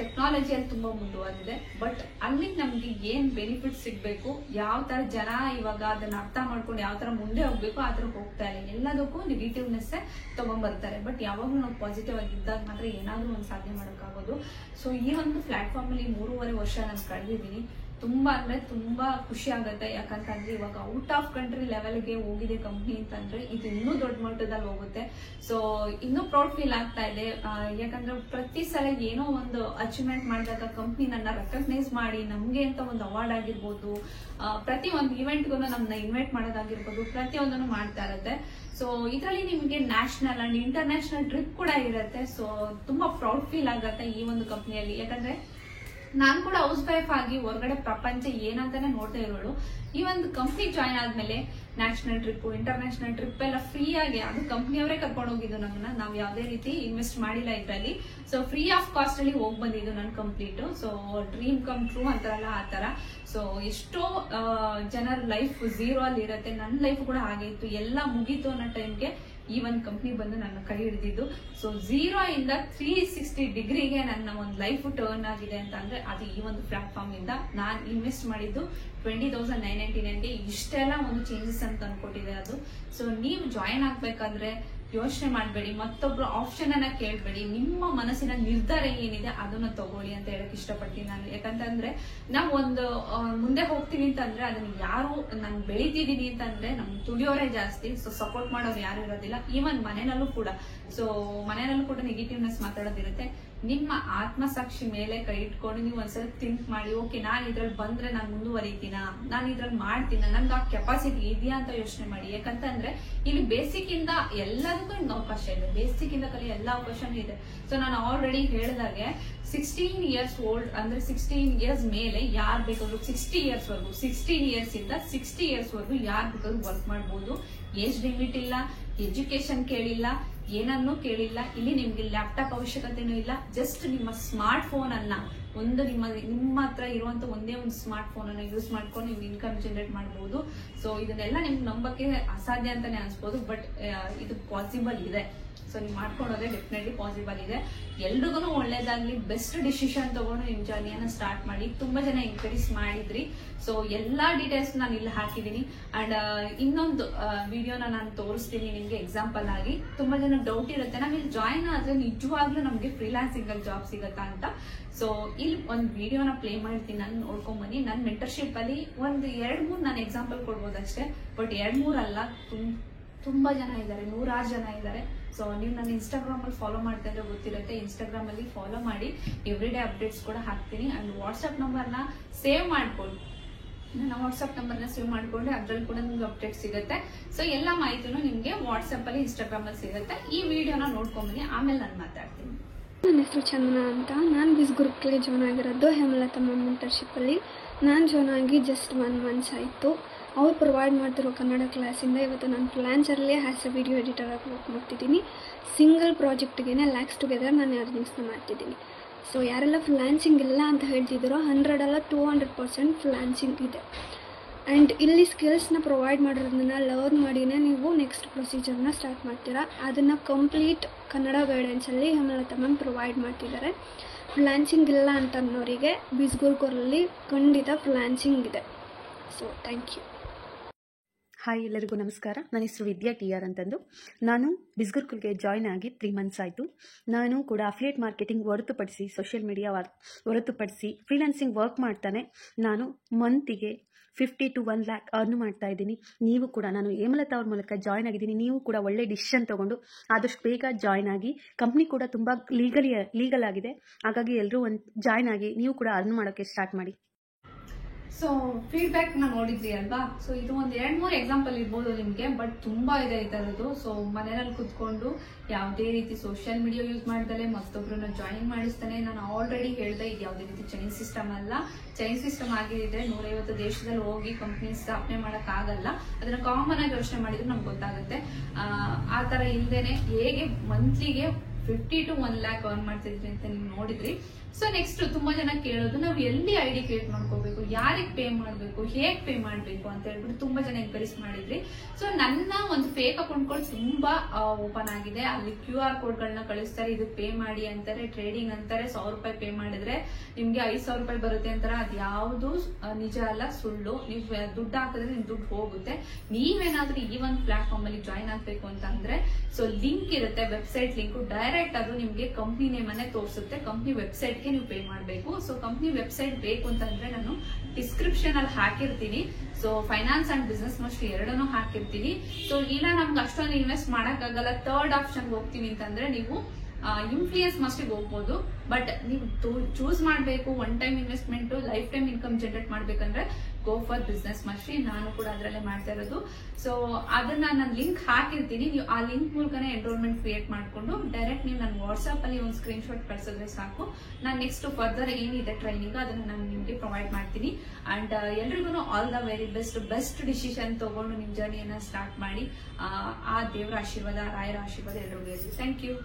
ಟೆಕ್ನಾಲಜಿಯಲ್ಲಿ ತುಂಬಾ ಮುಂದುವರೆದಿದೆ. ಬಟ್ ಅಲ್ಲಿ ನಮ್ಗೆ ಏನ್ ಬೆನಿಫಿಟ್ ಸಿಗ್ಬೇಕು, ಯಾವ ತರ ಜನ ಇವಾಗ ಅದನ್ನ ಅರ್ಥ ಮಾಡ್ಕೊಂಡು ಯಾವ ತರ ಮುಂದೆ ಹೋಗ್ಬೇಕು ಆ ತರ ಹೋಗ್ತಾ ಇಲ್ಲ. ಎಲ್ಲದಕ್ಕೂ ನೆಗೆಟಿವ್ನೆಸ್ ತಗೊಂಡ್ಬರ್ತಾರೆ. ಬಟ್ ಯಾವಾಗ್ಲೂ ನಾವು ಪಾಸಿಟಿವ್ ಆಗಿದ್ದಾಗ ಮಾತ್ರ ಏನಾದ್ರೂ ಒಂದು ಸಾಧನೆ ಮಾಡೋಕ್ಕಾಗೋದು. ಸೊ ಈ ಒಂದು ಪ್ಲಾಟ್ಫಾರ್ಮ್ ಅಲ್ಲಿ 3.5 ವರ್ಷ ನಾನು ಕಳೆದಿದ್ದೀನಿ. ತುಂಬಾ ಅಂದ್ರೆ ತುಂಬಾ ಖುಷಿ ಆಗುತ್ತೆ. ಯಾಕಂತಂದ್ರೆ ಇವಾಗ ಔಟ್ ಆಫ್ ಕಂಟ್ರಿ ಲೆವೆಲ್ಗೆ ಹೋಗಿದೆ ಕಂಪ್ನಿ ಅಂತಂದ್ರೆ ಇದು ಇನ್ನೂ ದೊಡ್ಡ ಮಟ್ಟದಲ್ಲಿ ಹೋಗುತ್ತೆ. ಸೊ ಇನ್ನೂ ಪ್ರೌಡ್ ಫೀಲ್ ಆಗ್ತಾ ಇದೆ. ಯಾಕಂದ್ರೆ ಪ್ರತಿ ಸಲ ಏನೋ ಒಂದು ಅಚೀವ್ಮೆಂಟ್ ಮಾಡಿದಾಗ ಕಂಪ್ನಿ ನನ್ನ ರೆಕಗ್ನೈಸ್ ಮಾಡಿ ನಮ್ಗೆ ಅಂತ ಒಂದು ಅವಾರ್ಡ್ ಆಗಿರ್ಬೋದು, ಪ್ರತಿ ಒಂದು ಇವೆಂಟ್ಗೂ ನಮ್ಮನ್ನ ಇನ್ವೈಟ್ ಮಾಡೋದಾಗಿರ್ಬೋದು, ಪ್ರತಿಯೊಂದನ್ನು ಮಾಡ್ತಾ ಇರುತ್ತೆ. ಸೊ ಇದರಲ್ಲಿ ನಿಮಗೆ ನ್ಯಾಷನಲ್ ಅಂಡ್ ಇಂಟರ್ನ್ಯಾಷನಲ್ ಟ್ರಿಪ್ ಕೂಡ ಇರುತ್ತೆ. ಸೊ ತುಂಬಾ ಪ್ರೌಡ್ ಫೀಲ್ ಆಗುತ್ತೆ ಈ ಒಂದು ಕಂಪ್ನಿಯಲ್ಲಿ. ಯಾಕಂದ್ರೆ ನಾನ್ ಕೂಡ ಹೌಸ್ ವೈಫ್ ಆಗಿ ಹೊರಗಡೆ ಪ್ರಪಂಚ ಏನಂತಾನೆ ನೋಡ್ತಾ ಇರೋಳು. ಈ ಒಂದು ಕಂಪ್ನಿ ಜಾಯ್ನ್ ಆದ್ಮೇಲೆ ನ್ಯಾಷನಲ್ ಟ್ರಿಪ್, ಇಂಟರ್ನ್ಯಾಷನಲ್ ಟ್ರಿಪ್ ಎಲ್ಲ ಫ್ರೀ ಆಗಿ, ಅದು ಕಂಪ್ನಿಯವರೇ ಕರ್ಕೊಂಡು ಹೋಗಿದ್ದು ನಮ್ಮನ್ನ. ನಾವ್ ಯಾವ್ದೇ ರೀತಿ ಇನ್ವೆಸ್ಟ್ ಮಾಡಿಲ್ಲ ಇದ್ರಲ್ಲಿ. ಸೊ ಫ್ರೀ ಆಫ್ ಕಾಸ್ಟ್ ಅಲ್ಲಿ ಹೋಗಿ ಬಂದಿದ್ದು ನನ್ complete. So dream come true ಅಂತಾರಲ್ಲ ಆ ತರ. ಸೊ ಎಷ್ಟೋ ಜನರ ಲೈಫ್ 0 ಅಲ್ಲಿ ಇರುತ್ತೆ. ನನ್ನ ಲೈಫ್ ಕೂಡ ಹಾಗೆ ಇತ್ತು. ಎಲ್ಲ ಮುಗೀತು ಅನ್ನೋ ಟೈಮ್ಗೆ ಈ ಒಂದು ಕಂಪ್ನಿ ಬಂದು ನನ್ನ ಕೈ ಹಿಡಿದಿದ್ದು. ಸೊ 0 ಇಂದ 360 ಡಿಗ್ರಿಗೆ ನನ್ನ ಒಂದು ಲೈಫ್ ಟರ್ನ್ ಆಗಿದೆ ಅಂತ ಅಂದ್ರೆ ಅದು ಈ ಒಂದು ಪ್ಲಾಟ್ಫಾರ್ಮ್ ಇಂದ. ನಾನ್ ಇನ್ವೆಸ್ಟ್ ಮಾಡಿದ್ದು 20,999ಗೆ ಇಷ್ಟೆಲ್ಲ ಒಂದು ಚೇಂಜಸ್ ಅಂತ ಅನ್ಕೊಟ್ಟಿದೆ ಅದು. ಸೊ ನೀವು ಜಾಯಿನ್ ಆಗ್ಬೇಕಾದ್ರೆ ಯೋಚನೆ ಮಾಡಬೇಡಿ, ಮತ್ತೊಬ್ರು ಆಪ್ಷನ್ ಅನ್ನ ಕೇಳಬೇಡಿ. ನಿಮ್ಮ ಮನಸ್ಸಿನ ನಿರ್ಧಾರ ಏನಿದೆ ಅದನ್ನ ತಗೊಳ್ಳಿ ಅಂತ ಹೇಳಕ್ ಇಷ್ಟಪಡ್ತೀನಿ ನಾನು. ಯಾಕಂತಂದ್ರೆ ನಾವು ಒಂದು ಮುಂದೆ ಹೋಗ್ತೀವಿ ಅಂತಂದ್ರೆ ಅದನ್ನ ಯಾರು ನಾನು ಬೆಳಿತಿದೀನಿ ಅಂತಂದ್ರೆ ನಮ್ ತುಳಿಯೋರೇ ಜಾಸ್ತಿ. ಸೊ ಸಪೋರ್ಟ್ ಮಾಡೋರು ಯಾರು ಇರೋದಿಲ್ಲ. ಈವನ್ ಮನೆಯಲ್ಲೂ ಕೂಡ. ಸೊ ಮನೆಯಲ್ಲೂ ಕೂಡ ನೆಗೆಟಿವ್ನೆಸ್ ಮಾತಾಡೋದಿರುತ್ತೆ. ನಿಮ್ಮ ಆತ್ಮಸಾಕ್ಷಿ ಮೇಲೆ ಕೈ ಇಟ್ಕೊಂಡು ನೀವು ಒಂದ್ಸಲ ಥಿಂಕ್ ಮಾಡಿ, ಓಕೆ ನಾನ್ ಇದ್ರಲ್ಲಿ ಬಂದ್ರೆ ನಾನು ಮುಂದುವರಿತೀನ, ನಾನು ಇದ್ರಲ್ಲಿ ಮಾಡ್ತೀನ, ನನ್ಗೆ ಆ ಕೆಪಾಸಿಟಿ ಇದೆಯಾ ಅಂತ ಯೋಚನೆ ಮಾಡಿ. ಯಾಕಂತಂದ್ರೆ ಇಲ್ಲಿ ಬೇಸಿಕ್ ಇಂದ ಎಲ್ಲದಕ್ಕೂ ನಿಮ್ಗೆ ಅವಕಾಶ ಇದೆ. ಬೇಸಿಕ್ ಇಂದ ಕಲಿಯೋ ಎಲ್ಲ ಅವಕಾಶನೂ ಇದೆ. ಸೊ ನಾನು ಆಲ್ರೆಡಿ ಹೇಳಿದಾಗೆ 16 ಇಯರ್ಸ್ ಓಲ್ಡ್ ಅಂದ್ರೆ 16 ಇಯರ್ಸ್ ಮೇಲೆ ಯಾರು ಬೇಕಾದ್ರು 60 ಇಯರ್ಸ್ ವರ್ಗು, 16 ಇಯರ್ಸ್ ಇಂದ 60 ಇಯರ್ಸ್ ವರ್ಗು ಯಾರು ಬೇಕಾದ್ರೂ ವರ್ಕ್ ಮಾಡ್ಬೋದು. ಏಜ್ ಲಿಮಿಟ್ ಇಲ್ಲ, ಎಜುಕೇಶನ್ ಕೇಳಿಲ್ಲ, ಏನನ್ನೂ ಕೇಳಿಲ್ಲ. ಇಲ್ಲಿ ನಿಮ್ಗೆ ಲ್ಯಾಪ್ಟಾಪ್ ಅವಶ್ಯಕತೆನೂ ಇಲ್ಲ. ಜಸ್ಟ್ ನಿಮ್ಮ ಸ್ಮಾರ್ಟ್ ಫೋನ್ ಅನ್ನ ಒಂದು ನಿಮ್ಮ ಹತ್ರ ಇರುವಂತ ಒಂದೇ ಒಂದು ಸ್ಮಾರ್ಟ್ ಫೋನ್ ಅನ್ನ ಯೂಸ್ ಮಾಡ್ಕೊಂಡು ನೀವು ಇನ್ಕಮ್ ಜನರೇಟ್ ಮಾಡಬಹುದು. ಸೊ ಇದನ್ನೆಲ್ಲ ನಿಮ್ಗೆ ನಂಬಕ್ಕೆ ಅಸಾಧ್ಯ ಅಂತಾನೆ ಅನ್ಸ್ಬೋದು. ಬಟ್ ಇದು ಪಾಸಿಬಲ್ ಇದೆ. ಸೊ ನೀವು ಮಾಡ್ಕೊಂಡೋದ್ರೆ ಡೆಫಿನೆಟ್ಲಿ ಪಾಸಿಬಲ್ ಇದೆ. ಎಲ್ರಿಗೂ ಒಳ್ಳೇದಾಗ್ಲಿ. ಬೆಸ್ಟ್ ಡಿಸಿಷನ್ ತಗೊಂಡು ನಿಮ್ ಜರ್ನಿಯನ್ನ ಸ್ಟಾರ್ಟ್ ಮಾಡಿ. ತುಂಬಾ ಜನ ಎನ್ಕರೇಜ್ ಮಾಡಿದ್ರಿ. ಸೊ ಎಲ್ಲಾ ಡೀಟೇಲ್ಸ್ ನಾನು ಇಲ್ಲಿ ಹಾಕಿದೀನಿ. ಅಂಡ್ ಇನ್ನೊಂದು ವಿಡಿಯೋನ ನಾನು ತೋರಿಸ್ತೀನಿ ನಿಮ್ಗೆ ಎಕ್ಸಾಂಪಲ್ ಆಗಿ. ತುಂಬಾ ಜನ ಡೌಟ್ ಇರುತ್ತೆ, ನಾವ್ ಇಲ್ಲಿ ಜಾಯಿನ್ ಆದ್ರೆ ನಿಜವಾಗ್ಲೂ ನಮ್ಗೆ ಫ್ರೀಲಾನ್ಸಿಂಗ್ ಅಲ್ಲಿ ಜಾಬ್ ಸಿಗತ್ತಾ ಅಂತ. ಸೊ ಇಲ್ಲಿ ಒಂದು ವಿಡಿಯೋನ ಪ್ಲೇ ಮಾಡ್ತೀನಿ, ನಾನು ನೋಡ್ಕೊಂಡ್ ಬನ್ನಿ. ನನ್ನ ಮೆಂಟರ್ಶಿಪ್ ಅಲ್ಲಿ ಒಂದು 2-3 ನಾನು ಎಕ್ಸಾಂಪಲ್ ಕೊಡ್ಬೋದಷ್ಟೇ. ಬಟ್ 2-3 ಅಲ್ಲ, ತುಂಬಾ ಜನ ಇದ್ದಾರೆ, 100 ಜನ ಇದ್ದಾರೆ. ಸೊ ನೀವು ನನ್ನ ಇನ್ಸ್ಟಾಗ್ರಾಮ್ ಅಲ್ಲಿ ಫಾಲೋ ಮಾಡ್ತಾ ಇದ್ರೆ ಗೊತ್ತಿರುತ್ತೆ. ಇನ್ಸ್ಟಾಗ್ರಾಮ್ ಅಲ್ಲಿ ಫಾಲೋ ಮಾಡಿ, ಎವ್ರಿ ಡೇ ಅಪ್ಡೇಟ್ಸ್ ಕೂಡ ಹಾಕ್ತೀನಿ. ಅಂಡ್ ವಾಟ್ಸ್ಆಪ್ ನಂಬರ್ನ ಸೇವ್ ಮಾಡ್ಕೊಳ್ಳಿ. ನನ್ನ ವಾಟ್ಸ್ಆಪ್ ನಂಬರ್ನ ಸೇವ್ ಮಾಡ್ಕೊಂಡ್ರೆ ಅದ್ರಲ್ಲಿ ಕೂಡ ನಿಮ್ಗೆ ಅಪ್ಡೇಟ್ ಸಿಗುತ್ತೆ. ಸೊ ಎಲ್ಲ ಮಾಹಿತಿನೂ ನಿಮ್ಗೆ ವಾಟ್ಸ್ಆಪ್ ಅಲ್ಲಿ, ಇನ್ಸ್ಟಾಗ್ರಾಮ್ ಅಲ್ಲಿ ಸಿಗುತ್ತೆ. ಈ ವಿಡಿಯೋನ ನೋಡ್ಕೊಂಬನ್ನಿ, ಆಮೇಲೆ ನಾನು ಮಾತಾಡ್ತೀನಿ. ನನ್ನ ಹೆಸರು ಚಂದನ ಅಂತ. ನಾನು ಬಿಸ್ ಗ್ರೂಪ್ಗೆ ಜಾಯ್ನ್ ಆಗಿರೋದು ಹೇಮಲತಾ ಮ್ಯಾಮ್ ಮೆಂಟರ್ಶಿಪ್ಪಲ್ಲಿ. ನಾನು ಜಾಯ್ನ್ ಆಗಿ ಜಸ್ಟ್ 1 ಮಂತ್ಸ್ ಆಯಿತು. ಅವ್ರು ಪ್ರೊವೈಡ್ ಮಾಡ್ತಿರೋ ಕನ್ನಡ ಕ್ಲಾಸಿಂದ ಇವತ್ತು ನಾನು ಫ್ರೀಲಾನ್ಸರ್ಲಿ ಆ್ಯಸ್ ಎ ವಿಡಿಯೋ ಎಡಿಟರ್ ಆಗಿ ವರ್ಕ್ ಮಾಡ್ತಿದ್ದೀನಿ. ಸಿಂಗಲ್ ಪ್ರಾಜೆಕ್ಟ್ಗೆ ಲ್ಯಾಕ್ಸ್ ಟುಗೆದರ್ ನಾನು ಅರ್ನಿಂಗ್ಸ್ನ ಮಾಡ್ತಿದ್ದೀನಿ. ಸೊ ಯಾರೆಲ್ಲ ಫ್ರೀಲಾನ್ಸಿಂಗ್ ಇಲ್ಲ ಅಂತ ಹೇಳ್ತಿದ್ದೀರೋ 100 ಅಲ್ಲ 200% ಫ್ರೀಲಾನ್ಸಿಂಗ್ ಇದೆ. ಆ್ಯಂಡ್ ಇಲ್ಲಿ ಸ್ಕಿಲ್ಸ್ನ ಪ್ರೊವೈಡ್ ಮಾಡಿರೋದನ್ನ ಲರ್ನ್ ಮಾಡಿನೇ ನೀವು ನೆಕ್ಸ್ಟ್ ಪ್ರೊಸೀಜರ್ನ ಸ್ಟಾರ್ಟ್ ಮಾಡ್ತೀರಾ. ಅದನ್ನು ಕಂಪ್ಲೀಟ್ ಕನ್ನಡ ಗೈಡೆನ್ಸಲ್ಲಿ ಹೇಮಲತಾ ಮ್ಯಾಮ್ ಪ್ರೊವೈಡ್ ಮಾಡ್ತಿದ್ದಾರೆ. ಫ್ರೀಲಾನ್ಸಿಂಗ್ ಇಲ್ಲ ಅಂತ ಅನ್ನೋರಿಗೆ ಬಿಸ್ಗುರ್ಕಲ್ಲಿ ಖಂಡಿತ ಫ್ರೀಲಾನ್ಸಿಂಗ್ ಇದೆ. So thank you. ಹಾಯ್, ಎಲ್ಲರಿಗೂ ನಮಸ್ಕಾರ. ನನ್ನ ಹೆಸರು ವಿದ್ಯಾ TR ಅಂತಂದು. ನಾನು ಬಿಸ್ಗುರ್ಕುಲ್ಗೆ ಜಾಯ್ನ್ ಆಗಿ 3 ಮಂತ್ಸ್ ಆಯಿತು. ನಾನು ಕೂಡ ಅಫಿಲಿಯೇಟ್ ಮಾರ್ಕೆಟಿಂಗ್ ಹೊರತುಪಡಿಸಿ, ಸೋಷಿಯಲ್ ಮೀಡಿಯಾ ಹೊರತುಪಡಿಸಿ ಫ್ರೀಲಾನ್ಸಿಂಗ್ ವರ್ಕ್ ಮಾಡ್ತಾನೆ ನಾನು ಮಂತಿಗೆ 50 to 1 lakh ಅರ್ನ್ ಮಾಡ್ತಾ ಇದ್ದೀನಿ. ನೀವು ಕೂಡ, ನಾನು ಹೇಮಲತಾ ಅವ್ರ ಮೂಲಕ ಜಾಯ್ನ್ ಆಗಿದ್ದೀನಿ. ನೀವು ಕೂಡ ಒಳ್ಳೆ ಡಿಸಿಷನ್ ತಗೊಂಡು ಆದಷ್ಟು ಬೇಗ ಜಾಯ್ನ್ ಆಗಿ. ಕಂಪ್ನಿ ಕೂಡ ತುಂಬ ಲೀಗಲ್ ಆಗಿದೆ. ಹಾಗಾಗಿ ಎಲ್ಲರೂ ಜಾಯ್ನ್ ಆಗಿ ನೀವು ಕೂಡ ಅರ್ನ್ ಮಾಡೋಕ್ಕೆ ಸ್ಟಾರ್ಟ್ ಮಾಡಿ. ಸೊ ಫೀಡ್ಬ್ಯಾಕ್ ನ ನೋಡಿದ್ರಿ ಅಲ್ವಾ. ಸೊ ಇದು ಒಂದು 2-3 ಎಕ್ಸಾಂಪಲ್ ಇರ್ಬೋದು ನಿಮ್ಗೆ, ಬಟ್ ತುಂಬಾ ಇದೆ ಈ ತರದ್ದು. ಸೊ ಮನೆಯಲ್ಲಿ ಕುತ್ಕೊಂಡು ಯಾವುದೇ ರೀತಿ ಸೋಷಿಯಲ್ ಮೀಡಿಯಾ ಯೂಸ್ ಮಾಡ್ದಲೆ ಮತ್ತೊಬ್ರನ್ನ ಜಾಯಿನ್ ಮಾಡಿಸ್ತಾನೆ. ನಾನು ಆಲ್ರೆಡಿ ಹೇಳ್ದೆ, ಇದು ಯಾವುದೇ ರೀತಿ ಚೈನ್ ಸಿಸ್ಟಮ್ ಅಲ್ಲ. ಚೈನ್ ಸಿಸ್ಟಮ್ ಆಗಿದ್ರೆ 150 ದೇಶದಲ್ಲಿ ಹೋಗಿ ಕಂಪ್ನಿ ಸ್ಥಾಪನೆ ಮಾಡಕ್ ಆಗಲ್ಲ. ಅದನ್ನ ಕಾಮನ್ ಆಗಿ ಯೋಚನೆ ಮಾಡಿದ್ರೆ ನಮ್ಗೆ ಗೊತ್ತಾಗುತ್ತೆ. ಆ ತರ ಇಲ್ದೇನೆ ಹೇಗೆ ಮಂತ್ಲಿಗೆ 50 to 1 lakh ಅರ್ನ್ ಮಾಡ್ತಿದ್ರಿ ಅಂತ ನೀವು ನೋಡಿದ್ರಿ. ಸೊ ನೆಕ್ಸ್ಟ್ ತುಂಬಾ ಜನ ಕೇಳೋದು, ನಾವು ಎಲ್ಲಿ ಐಡಿ ಕ್ರಿಯೇಟ್ ಮಾಡ್ಕೋಬೇಕು, ಯಾರಿಗೆ ಪೇ ಮಾಡಬೇಕು, ಹೇಗ್ ಪೇ ಮಾಡಬೇಕು ಅಂತ ಹೇಳ್ಬಿಟ್ಟು ತುಂಬಾ ಜನ ಎನ್ಕ್ವೈರೀಸ್ ಮಾಡಿದ್ರಿ. ಸೊ ನನ್ನ ಒಂದು ಫೇಕ್ ಅಕೌಂಟ್ಗಳು ತುಂಬಾ ಓಪನ್ ಆಗಿದೆ. ಅಲ್ಲಿ QR ಕೋಡ್ಗಳನ್ನ ಕಳಿಸ್ತಾರೆ, ಇದು ಪೇ ಮಾಡಿ ಅಂತಾರೆ, ಟ್ರೇಡಿಂಗ್ ಅಂತಾರೆ, 1,000 ರೂಪಾಯಿ ಪೇ ಮಾಡಿದ್ರೆ ನಿಮ್ಗೆ 5,000 ರೂಪಾಯಿ ಬರುತ್ತೆ ಅಂತಾರೆ. ಅದ್ ಯಾವ್ದು ನಿಜ ಅಲ್ಲ, ಸುಳ್ಳು. ನೀವು ದುಡ್ಡು ಹಾಕಿದ್ರೆ ನಿಮ್ ದುಡ್ಡು ಹೋಗುತ್ತೆ. ನೀವೇನಾದ್ರೂ ಈ ಒಂದು ಪ್ಲಾಟ್ಫಾರ್ಮ್ ಅಲ್ಲಿ ಜಾಯಿನ್ ಆಗ್ಬೇಕು ಅಂತ ಅಂದ್ರೆ ಸೊ ಲಿಂಕ್ ಇರುತ್ತೆ, ವೆಬ್ಸೈಟ್ ಲಿಂಕ್, ಡೈರೆಕ್ಟ್ ಅದು ನಿಮ್ಗೆ ಕಂಪ್ನಿ ನೇಮ್ ಅನ್ನೇ ತೋರಿಸುತ್ತೆ. ಕಂಪ್ನಿ ವೆಬ್ಸೈಟ್ ಗೆ ನೀವು ಪೇ ಮಾಡಬೇಕು. ಸೊ ಕಂಪ್ನಿ ವೆಬ್ಸೈಟ್ ಬೇಕು ಅಂತಂದ್ರೆ ನಾನು ಡಿಸ್ಕ್ರಿಪ್ಷನ್ ಅಲ್ಲಿ ಹಾಕಿರ್ತೀನಿ. So finance and business must ಎರಡನ್ನೂ ಹಾಕಿರ್ತೀನಿ. ಸೊ ಇಲ್ಲ ನಮ್ಗೆ ಅಷ್ಟೊಂದು ಇನ್ವೆಸ್ಟ್ ಮಾಡಕ್ಕಾಗಲ್ಲ, ಥರ್ಡ್ ಆಪ್ಷನ್ ಹೋಗ್ತೀವಿ ಅಂತಂದ್ರೆ ನೀವು ಇನ್ಫ್ಲೂಯೆನ್ಸ್ ಮಸ್ಟಿಗೆ ಹೋಗ್ಬೋದು. ಬಟ್ ನೀವು ಚೂಸ್ ಮಾಡಬೇಕು, one time investment, life time income generate ಮಾಡ್ಬೇಕಂದ್ರೆ ಗೋ ಫಾರ್ ಬಿಸ್ನೆಸ್ ಮಸ್ಟ್ರಿ. ನಾನು ಕೂಡ ಅದರಲ್ಲೇ ಮಾಡ್ತಾ ಇರೋದು. ಸೊ ಅದನ್ನ ನಾನು ಲಿಂಕ್ ಹಾಕಿರ್ತೀನಿ. ನೀವು ಆ ಲಿಂಕ್ ಮೂಲಕನೇ ಎನ್ರೋಲ್ಮೆಂಟ್ ಕ್ರಿಯೇಟ್ ಮಾಡ್ಕೊಂಡು ಡೈರೆಕ್ಟ್ ನೀವು ನನ್ನ ವಾಟ್ಸ್ಆಪ್ ಅಲ್ಲಿ ಒಂದು ಸ್ಕ್ರೀನ್ ಶಾಟ್ ಕಳ್ಸಿದ್ರೆ ಸಾಕು. ನಾನು ನೆಕ್ಸ್ಟ್ ಫರ್ದರ್ ಏನಿದೆ ಟ್ರೈನಿಂಗ್ ಅದನ್ನ ನಾನು ನಿಮ್ಗೆ ಪ್ರೊವೈಡ್ ಮಾಡ್ತೀನಿ. ಅಂಡ್ ಎಲ್ರಿಗೂ all the very best decision ತಗೊಂಡು ನಿಮ್ ಜರ್ನಿಯನ್ನ ಸ್ಟಾರ್ಟ್ ಮಾಡಿ. ಆ ದೇವರ ಆಶೀರ್ವಾದ, ರಾಯರ ಆಶೀರ್ವಾದ ಎಲ್ರಿಗೂ ಇರಲಿ. Thank you.